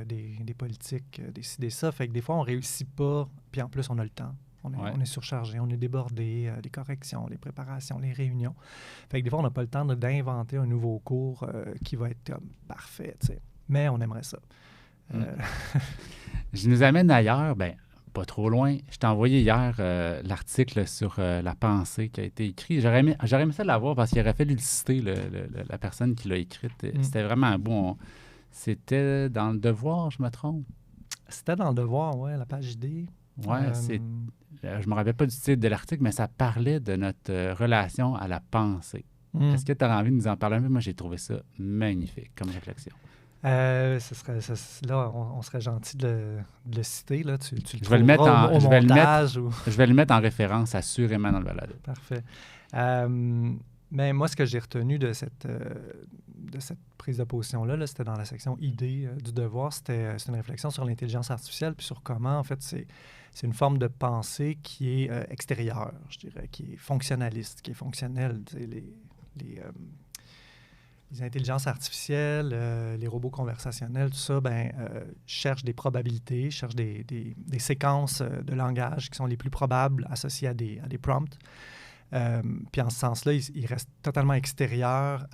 Speaker 2: des politiques, des ça. Fait que des fois, on ne réussit pas, puis en plus, on a le temps. On est surchargé, on est débordé, les corrections, les préparations, les réunions. Fait que des fois, on n'a pas le temps d'inventer un nouveau cours qui va être comme parfait, tu sais. Mais on aimerait ça.
Speaker 1: Je nous amène ailleurs, pas trop loin. Je t'ai envoyé hier l'article sur la pensée qui a été écrit. J'aurais aimé ça l'avoir parce qu'il aurait fallu le citer, la personne qui l'a écrite. C'était vraiment bon. C'était dans Le Devoir, je me trompe?
Speaker 2: C'était dans Le Devoir, oui, la page idée.
Speaker 1: Oui, je me rappelle pas du titre de l'article, mais ça parlait de notre relation à la pensée. Est-ce que tu as envie de nous en parler un peu? Moi, j'ai trouvé ça magnifique comme réflexion.
Speaker 2: Là, on serait gentil de le citer. Là. Tu le
Speaker 1: je vais le mettre
Speaker 2: au montage.
Speaker 1: Je vais le mettre en référence, assurément, dans le balado.
Speaker 2: Parfait. Mais moi, ce que j'ai retenu de cette prise de position-là, c'était dans la section idées du devoir. C'est une réflexion sur l'intelligence artificielle puis sur comment, en fait, c'est une forme de pensée qui est extérieure, je dirais, qui est fonctionnaliste, qui est fonctionnelle. Les intelligences artificielles, les robots conversationnels, tout ça, cherchent des probabilités, cherchent des séquences de langage qui sont les plus probables associées à des prompts. Puis en ce sens-là, ils restent totalement extérieurs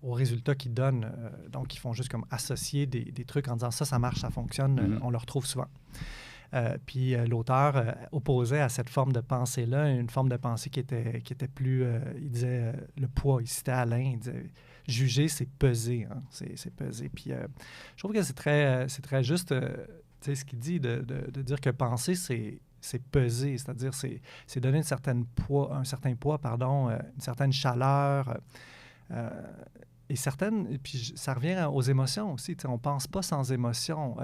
Speaker 2: aux résultats qu'ils donnent. Donc, ils font juste comme associer des trucs en disant ça marche, ça fonctionne, on le retrouve souvent. Puis l'auteur opposait à cette forme de pensée-là une forme de pensée qui était plus, il disait, le poids. Il citait Alain, il disait, juger, c'est peser. Hein, c'est peser. Puis je trouve que c'est très juste, ce qu'il dit, de dire que penser, c'est peser, c'est-à-dire c'est donner un certain poids, une certaine chaleur. Et puis ça revient aux émotions aussi. On ne pense pas sans émotion.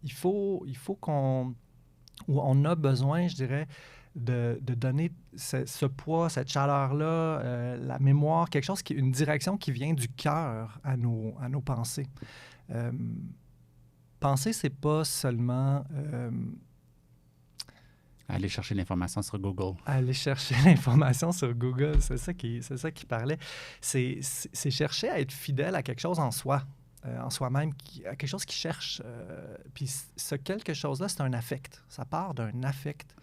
Speaker 2: Il faut on a besoin, je dirais, de donner ce poids, cette chaleur-là, la mémoire, quelque chose une direction qui vient du cœur à nos pensées. Penser, c'est pas seulement...
Speaker 1: aller chercher l'information sur Google.
Speaker 2: Aller chercher l'information sur Google, c'est ça qui parlait. C'est chercher à être fidèle à quelque chose en soi. En soi-même, à quelque chose qui cherche. Puis ce quelque chose-là, c'est un affect. Ça part d'un affect.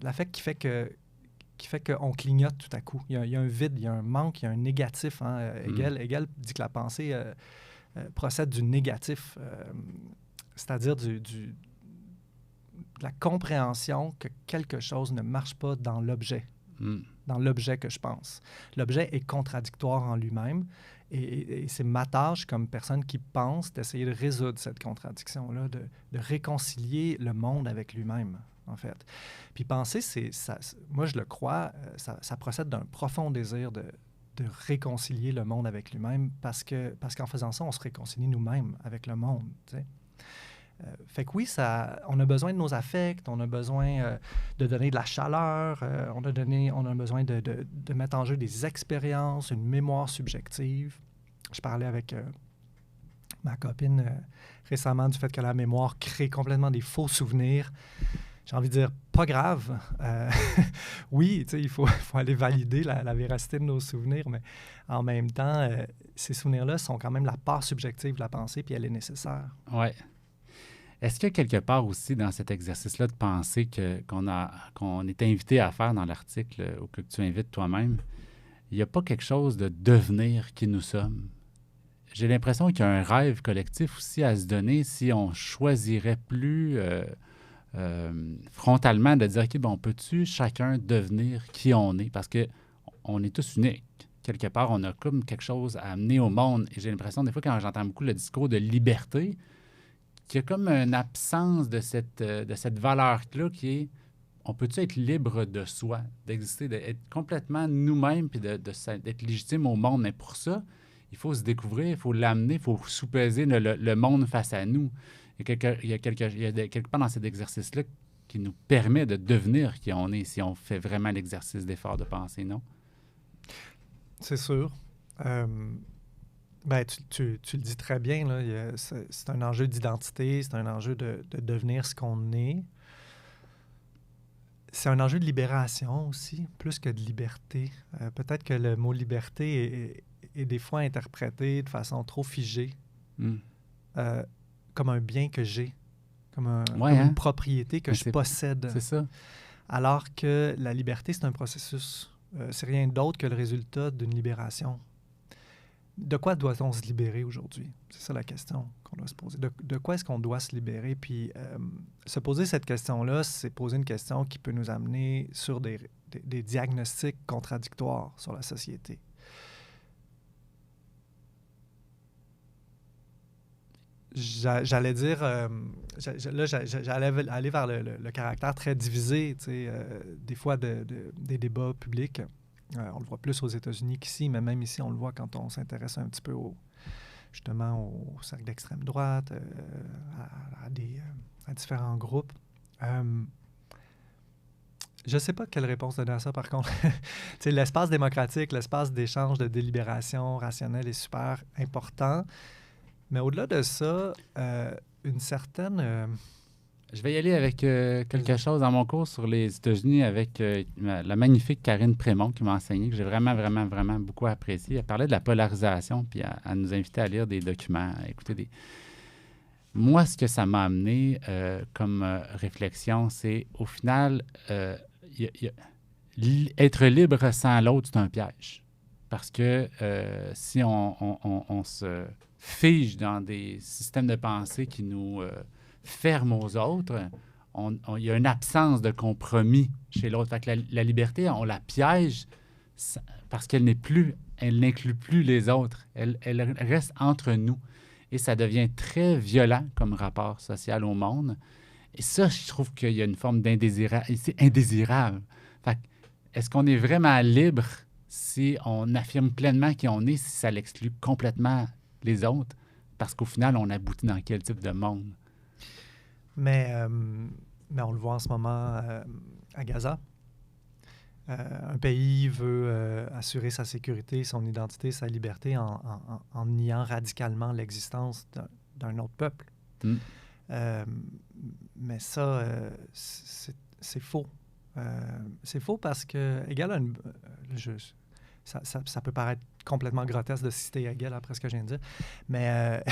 Speaker 2: L'affect qui fait qu'on clignote tout à coup. Il y a un vide, il y a un manque, il y a un négatif. Hein. Hegel dit que la pensée procède du négatif, c'est-à-dire de la compréhension que quelque chose ne marche pas dans l'objet, dans l'objet que je pense. L'objet est contradictoire en lui-même. Et c'est ma tâche comme personne qui pense d'essayer de résoudre cette contradiction-là, de réconcilier le monde avec lui-même, en fait. Puis penser, moi je le crois, ça procède d'un profond désir de réconcilier le monde avec lui-même parce qu'en faisant ça, on se réconcilie nous-mêmes avec le monde, tu sais. Fait que oui, on a besoin de nos affects, on a besoin de donner de la chaleur, on a besoin de mettre en jeu des expériences, une mémoire subjective. Je parlais avec ma copine récemment du fait que la mémoire crée complètement des faux souvenirs. J'ai envie de dire, pas grave. Oui, tu sais, il faut aller valider la véracité de nos souvenirs, mais en même temps, ces souvenirs-là sont quand même la part subjective de la pensée, puis elle est nécessaire.
Speaker 1: Oui. Est-ce qu'il y a quelque part aussi dans cet exercice-là de pensée qu'on est invité à faire dans l'article ou que tu invites toi-même, il n'y a pas quelque chose de devenir qui nous sommes? J'ai l'impression qu'il y a un rêve collectif aussi à se donner si on choisirait plus frontalement de dire, OK, on peut-tu chacun devenir qui on est? Parce qu'on est tous uniques. Quelque part, on a comme quelque chose à amener au monde. Et j'ai l'impression, des fois, quand j'entends beaucoup le discours de liberté, qu'il y a comme une absence de cette valeur-là qui est, on peut-tu être libre de soi, d'exister, d'être complètement nous-mêmes puis d'être légitime au monde. Mais pour ça, il faut se découvrir, il faut l'amener, il faut sous-peser le monde face à nous. Il y a quelque part dans cet exercice-là qui nous permet de devenir qui on est si on fait vraiment l'exercice d'effort de pensée, non?
Speaker 2: C'est sûr. Tu le dis très bien, là, c'est un enjeu d'identité, c'est un enjeu de devenir ce qu'on est. C'est un enjeu de libération aussi, plus que de liberté. Peut-être que le mot liberté est des fois interprété de façon trop figée, comme un bien que j'ai, comme une propriété que je possède.
Speaker 1: C'est ça.
Speaker 2: Alors que la liberté, c'est un processus. C'est rien d'autre que le résultat d'une libération. De quoi doit-on se libérer aujourd'hui? C'est ça la question qu'on doit se poser. De quoi est-ce qu'on doit se libérer? Puis se poser cette question-là, c'est poser une question qui peut nous amener sur des diagnostics contradictoires sur la société. J'allais dire, j'allais aller vers le caractère très divisé, des fois des débats publics. On le voit plus aux États-Unis qu'ici, mais même ici, on le voit quand on s'intéresse un petit peu justement au cercle d'extrême droite, à différents groupes. Je ne sais pas quelle réponse donner à ça, par contre. L'espace démocratique, l'espace d'échange, de délibération rationnelle est super important. Mais au-delà de ça, une certaine...
Speaker 1: Je vais y aller avec quelque chose dans mon cours sur les États-Unis avec la magnifique Karine Prémont qui m'a enseigné, que j'ai vraiment, vraiment, vraiment beaucoup apprécié. Elle parlait de la polarisation, puis elle nous invitait à lire des documents, à écouter des... Moi, ce que ça m'a amené comme réflexion, c'est au final, être libre sans l'autre, c'est un piège. Parce que si on se fige dans des systèmes de pensée qui nous ferment aux autres, il y a une absence de compromis chez l'autre. Fait que la liberté, on la piège parce qu'elle n'inclut plus les autres. Elle reste entre nous. Et ça devient très violent comme rapport social au monde. Et ça, je trouve qu'il y a une forme d'indésirable. C'est indésirable. Fait que, est-ce qu'on est vraiment libre si on affirme pleinement qui on est, si ça l'exclut complètement les autres? Parce qu'au final, on aboutit dans quel type de monde?
Speaker 2: Mais on le voit en ce moment à Gaza. Un pays veut assurer sa sécurité, son identité, sa liberté en niant radicalement l'existence d'un autre peuple.
Speaker 1: Mm.
Speaker 2: Mais ça, c'est faux. C'est faux parce que Hegel ça peut paraître complètement grotesque de citer Hegel après ce que je viens de dire, mais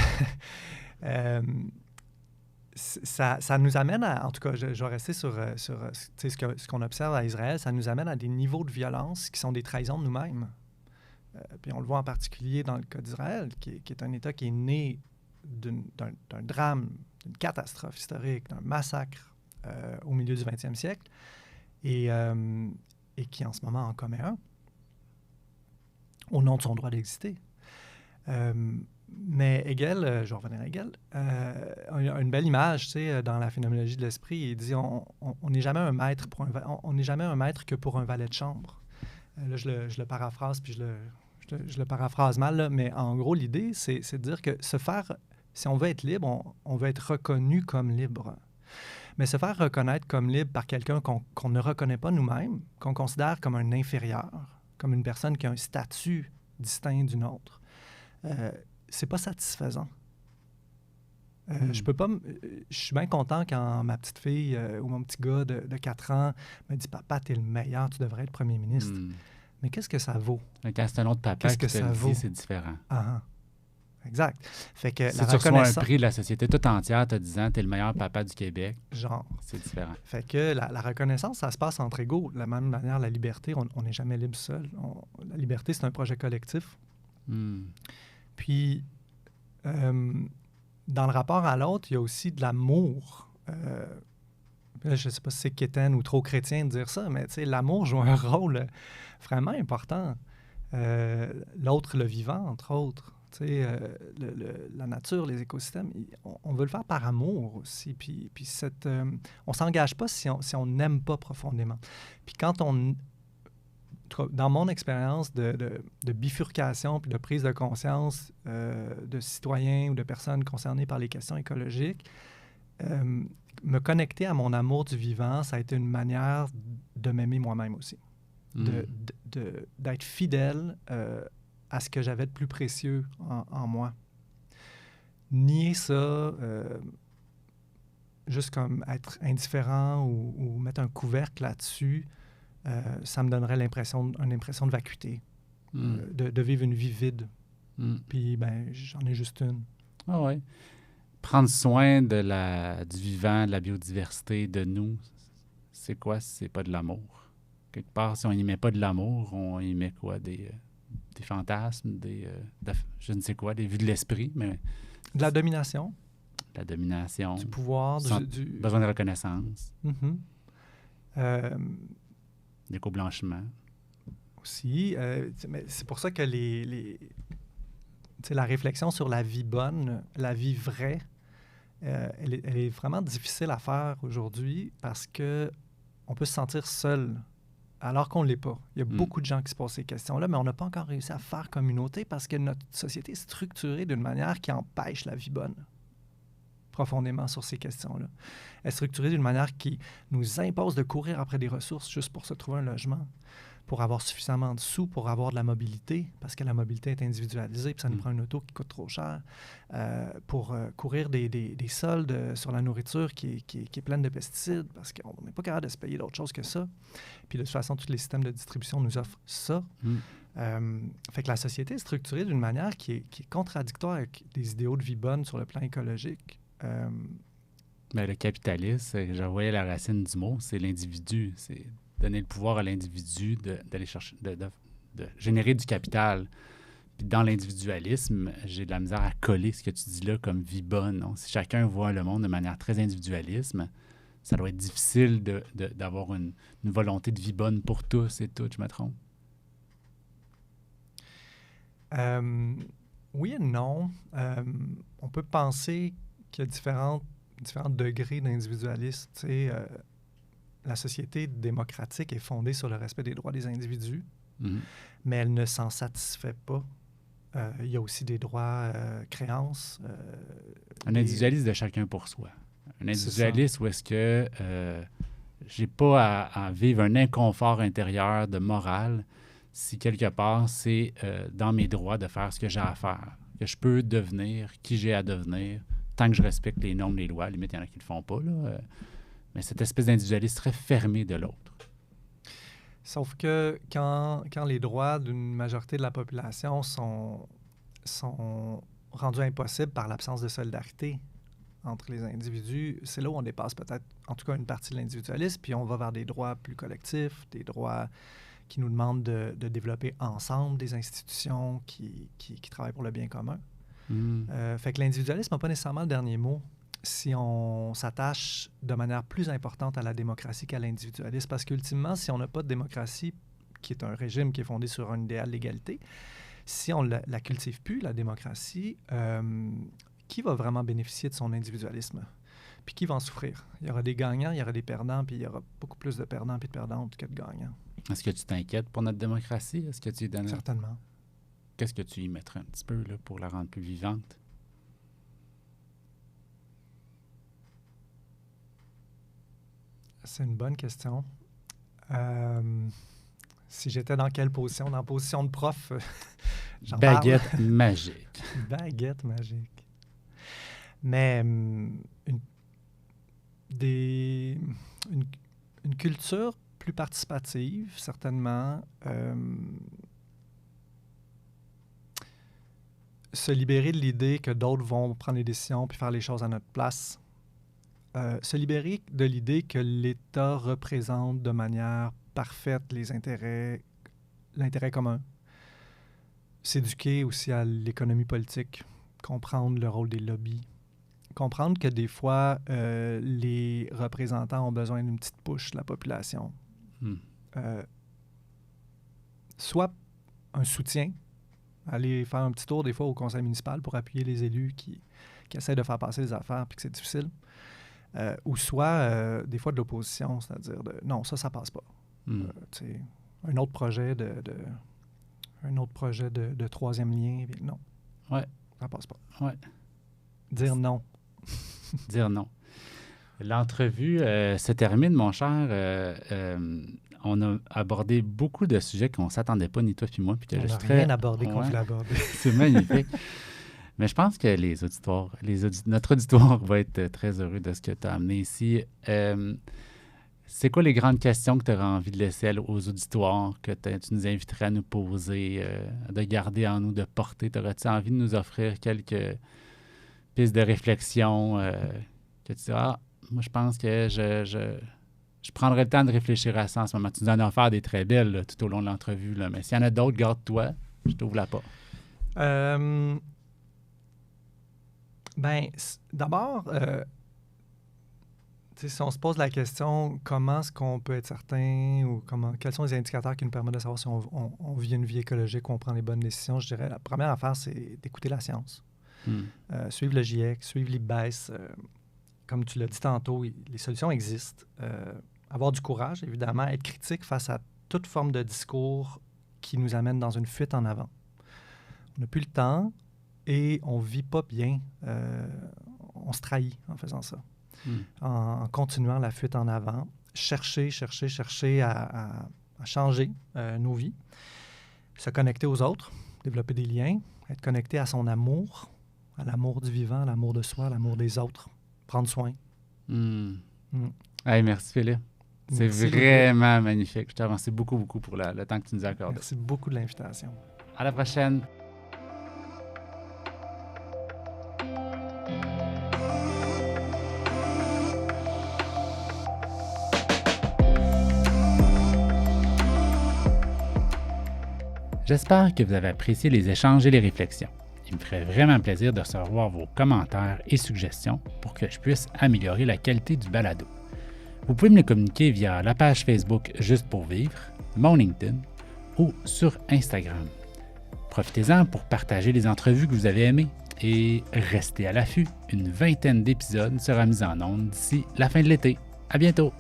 Speaker 2: ça nous amène à, en tout cas, je vais rester sur ce qu'on observe à Israël, ça nous amène à des niveaux de violence qui sont des trahisons de nous-mêmes. Puis on le voit en particulier dans le cas d'Israël, qui est un État qui est né d'un drame, d'une catastrophe historique, d'un massacre au milieu du 20e siècle, et qui en ce moment en commet un, au nom de son droit d'exister. Mais Hegel, je vais revenir à Hegel, a une belle image, tu sais, dans la phénoménologie de l'esprit. Il dit on n'est jamais un maître on n'est jamais un maître que pour un valet de chambre. Là, je le paraphrase, puis je le paraphrase mal, là, mais en gros, l'idée, c'est de dire que si on veut être libre, on veut être reconnu comme libre. Mais se faire reconnaître comme libre par quelqu'un qu'on ne reconnaît pas nous-mêmes, qu'on considère comme un inférieur, comme une personne qui a un statut distinct d'une autre, c'est pas satisfaisant. Je suis bien content quand ma petite fille ou mon petit gars de 4 ans me dit « Papa, t'es le meilleur, tu devrais être premier ministre. » Mais qu'est-ce que ça vaut?
Speaker 1: Quand c'est un autre papa qui te le dit, c'est différent.
Speaker 2: Exact. Fait que
Speaker 1: si tu reçois un prix de la société toute entière te disant « T'es le meilleur papa du Québec », c'est différent.
Speaker 2: Fait que la reconnaissance, ça se passe entre égaux. De la même manière, la liberté, on n'est jamais libre seul. La liberté, c'est un projet collectif. Puis, dans le rapport à l'autre, il y a aussi de l'amour. Je ne sais pas si c'est quétaine ou trop chrétien de dire ça, mais l'amour joue un rôle vraiment important. L'autre, le vivant, entre autres. La nature, les écosystèmes, on veut le faire par amour aussi. Puis on ne s'engage pas si on n'aime pas profondément. Puis dans mon expérience de bifurcation puis de prise de conscience de citoyens ou de personnes concernées par les questions écologiques, me connecter à mon amour du vivant, ça a été une manière de m'aimer moi-même aussi. D'être fidèle à ce que j'avais de plus précieux en moi. Nier ça, juste comme être indifférent ou mettre un couvercle là-dessus, ça me donnerait une impression de vacuité, de vivre une vie vide. Puis, j'en ai juste une.
Speaker 1: Ah ouais. Prendre soin du vivant, de la biodiversité, de nous, c'est quoi si c'est pas de l'amour? Quelque part, si on n'y met pas de l'amour, on y met quoi? Des fantasmes, je ne sais quoi, des vues de l'esprit, mais...
Speaker 2: De la domination.
Speaker 1: De la domination.
Speaker 2: Du pouvoir.
Speaker 1: Besoin de reconnaissance.
Speaker 2: L'éco-blanchiment. Aussi. Mais c'est pour ça que la réflexion sur la vie bonne, la vie vraie, elle est vraiment difficile à faire aujourd'hui parce qu'on peut se sentir seul alors qu'on ne l'est pas. Il y a beaucoup de gens qui se posent ces questions-là, mais on n'a pas encore réussi à faire communauté parce que notre société est structurée d'une manière qui empêche la vie bonne, profondément sur ces questions-là. Elle est structurée d'une manière qui nous impose de courir après des ressources juste pour se trouver un logement, pour avoir suffisamment de sous, pour avoir de la mobilité, parce que la mobilité est individualisée, puis ça nous prend une auto qui coûte trop cher, pour courir des soldes sur la nourriture qui est pleine de pesticides, parce qu'on n'est pas capable de se payer d'autre chose que ça. Puis de toute façon, tous les systèmes de distribution nous offrent ça. Fait que la société est structurée d'une manière qui est contradictoire avec des idéaux de vie bonne sur le plan écologique.
Speaker 1: Ben, le capitalisme, je voyais la racine du mot, c'est l'individu, c'est donner le pouvoir à l'individu d'aller chercher, de générer du capital. Puis dans l'individualisme, j'ai de la misère à coller ce que tu dis là comme vie bonne. Donc, si chacun voit le monde de manière très individualiste, ça doit être difficile d'avoir une volonté de vie bonne pour tous et toutes, je me trompe?
Speaker 2: Oui et non. On peut penser qu'il y a différents degrés d'individualisme. Tu sais, la société démocratique est fondée sur le respect des droits des individus, mais elle ne s'en satisfait pas. Il y a aussi des droits créances.
Speaker 1: Un individualisme de chacun pour soi. Un individualisme où est-ce que j'ai pas à vivre un inconfort intérieur de morale si quelque part c'est dans mes droits de faire ce que j'ai à faire, que je peux devenir qui j'ai à devenir, tant que je respecte les normes, les lois. À la limite, il y en a qui ne le font pas, là. Mais cette espèce d'individualisme très fermé de l'autre.
Speaker 2: Sauf que quand les droits d'une majorité de la population sont rendus impossibles par l'absence de solidarité entre les individus, c'est là où on dépasse peut-être, en tout cas, une partie de l'individualisme, puis on va vers des droits plus collectifs, des droits qui nous demandent de développer ensemble des institutions qui travaillent pour le bien commun. Fait que l'individualisme n'a pas nécessairement le dernier mot si on s'attache de manière plus importante à la démocratie qu'à l'individualisme. Parce qu'ultimement, si on n'a pas de démocratie, qui est un régime qui est fondé sur un idéal d'égalité, si on ne la cultive plus, la démocratie, qui va vraiment bénéficier de son individualisme? Puis qui va en souffrir? Il y aura des gagnants, il y aura des perdants, puis il y aura beaucoup plus de perdants et de perdantes que de gagnants.
Speaker 1: Est-ce que tu t'inquiètes pour notre démocratie? Est-ce que tu y donnes...
Speaker 2: Certainement.
Speaker 1: Qu'est-ce que tu y mettrais un petit peu là, pour la rendre plus vivante?
Speaker 2: C'est une bonne question. Si j'étais dans quelle position? Dans la position de prof,
Speaker 1: baguette magique.
Speaker 2: Baguette magique. Mais une culture plus participative, certainement. Se libérer de l'idée que d'autres vont prendre les décisions puis faire les choses à notre place. Se libérer de l'idée que l'État représente de manière parfaite l'intérêt commun. S'éduquer aussi à l'économie politique, comprendre le rôle des lobbies, comprendre que des fois, les représentants ont besoin d'une petite push de la population. Soit un soutien, aller faire un petit tour des fois au conseil municipal pour appuyer les élus qui essaient de faire passer les affaires puis que c'est difficile. Ou soit des fois de l'opposition, c'est-à-dire non, ça passe pas. Un autre projet de troisième lien, non.
Speaker 1: Ouais.
Speaker 2: Ça passe pas.
Speaker 1: Ouais.
Speaker 2: Dire non.
Speaker 1: Dire non. L'entrevue se termine, mon cher. On a abordé beaucoup de sujets qu'on ne s'attendait pas, ni toi ni moi. Puis
Speaker 2: on n'a rien abordé qu'on voulait aborder.
Speaker 1: C'est magnifique. Mais je pense que notre auditoire va être très heureux de ce que tu as amené ici. C'est quoi les grandes questions que tu auras envie de laisser aux auditoires, que tu nous inviterais à nous poser, de garder en nous, de porter? Aurais-tu envie de nous offrir quelques pistes de réflexion que tu diras, moi je pense que je prendrai le temps de réfléchir à ça en ce moment. Tu nous en as offert des très belles là, tout au long de l'entrevue, là. Mais s'il y en a d'autres, garde-toi, je t'ouvre la porte.
Speaker 2: D'abord, Si on se pose la question, comment est-ce qu'on peut être certain ou quels sont les indicateurs qui nous permettent de savoir si on vit une vie écologique ou on prend les bonnes décisions, je dirais la première affaire, c'est d'écouter la science. Suivre le GIEC, suivre l'IPBES. Comme tu l'as dit tantôt, les solutions existent. Avoir du courage, évidemment, être critique face à toute forme de discours qui nous amène dans une fuite en avant. On n'a plus le temps et on ne vit pas bien. On se trahit en faisant ça. En continuant la fuite en avant. Chercher à changer nos vies. Se connecter aux autres, développer des liens, être connecté à son amour, à l'amour du vivant, à l'amour de soi, à l'amour des autres. Prendre soin.
Speaker 1: Hey, merci Philippe. C'est vraiment magnifique. Je te remercie beaucoup pour le temps que tu nous as accordé.
Speaker 2: Merci beaucoup de l'invitation.
Speaker 1: À la prochaine. J'espère que vous avez apprécié les échanges et les réflexions. Il me ferait vraiment plaisir de recevoir vos commentaires et suggestions pour que je puisse améliorer la qualité du balado. Vous pouvez me les communiquer via la page Facebook Juste pour vivre, mon LinkedIn ou sur Instagram. Profitez-en pour partager les entrevues que vous avez aimées et restez à l'affût. Une 20aine d'épisodes sera mise en onde d'ici la fin de l'été. À bientôt!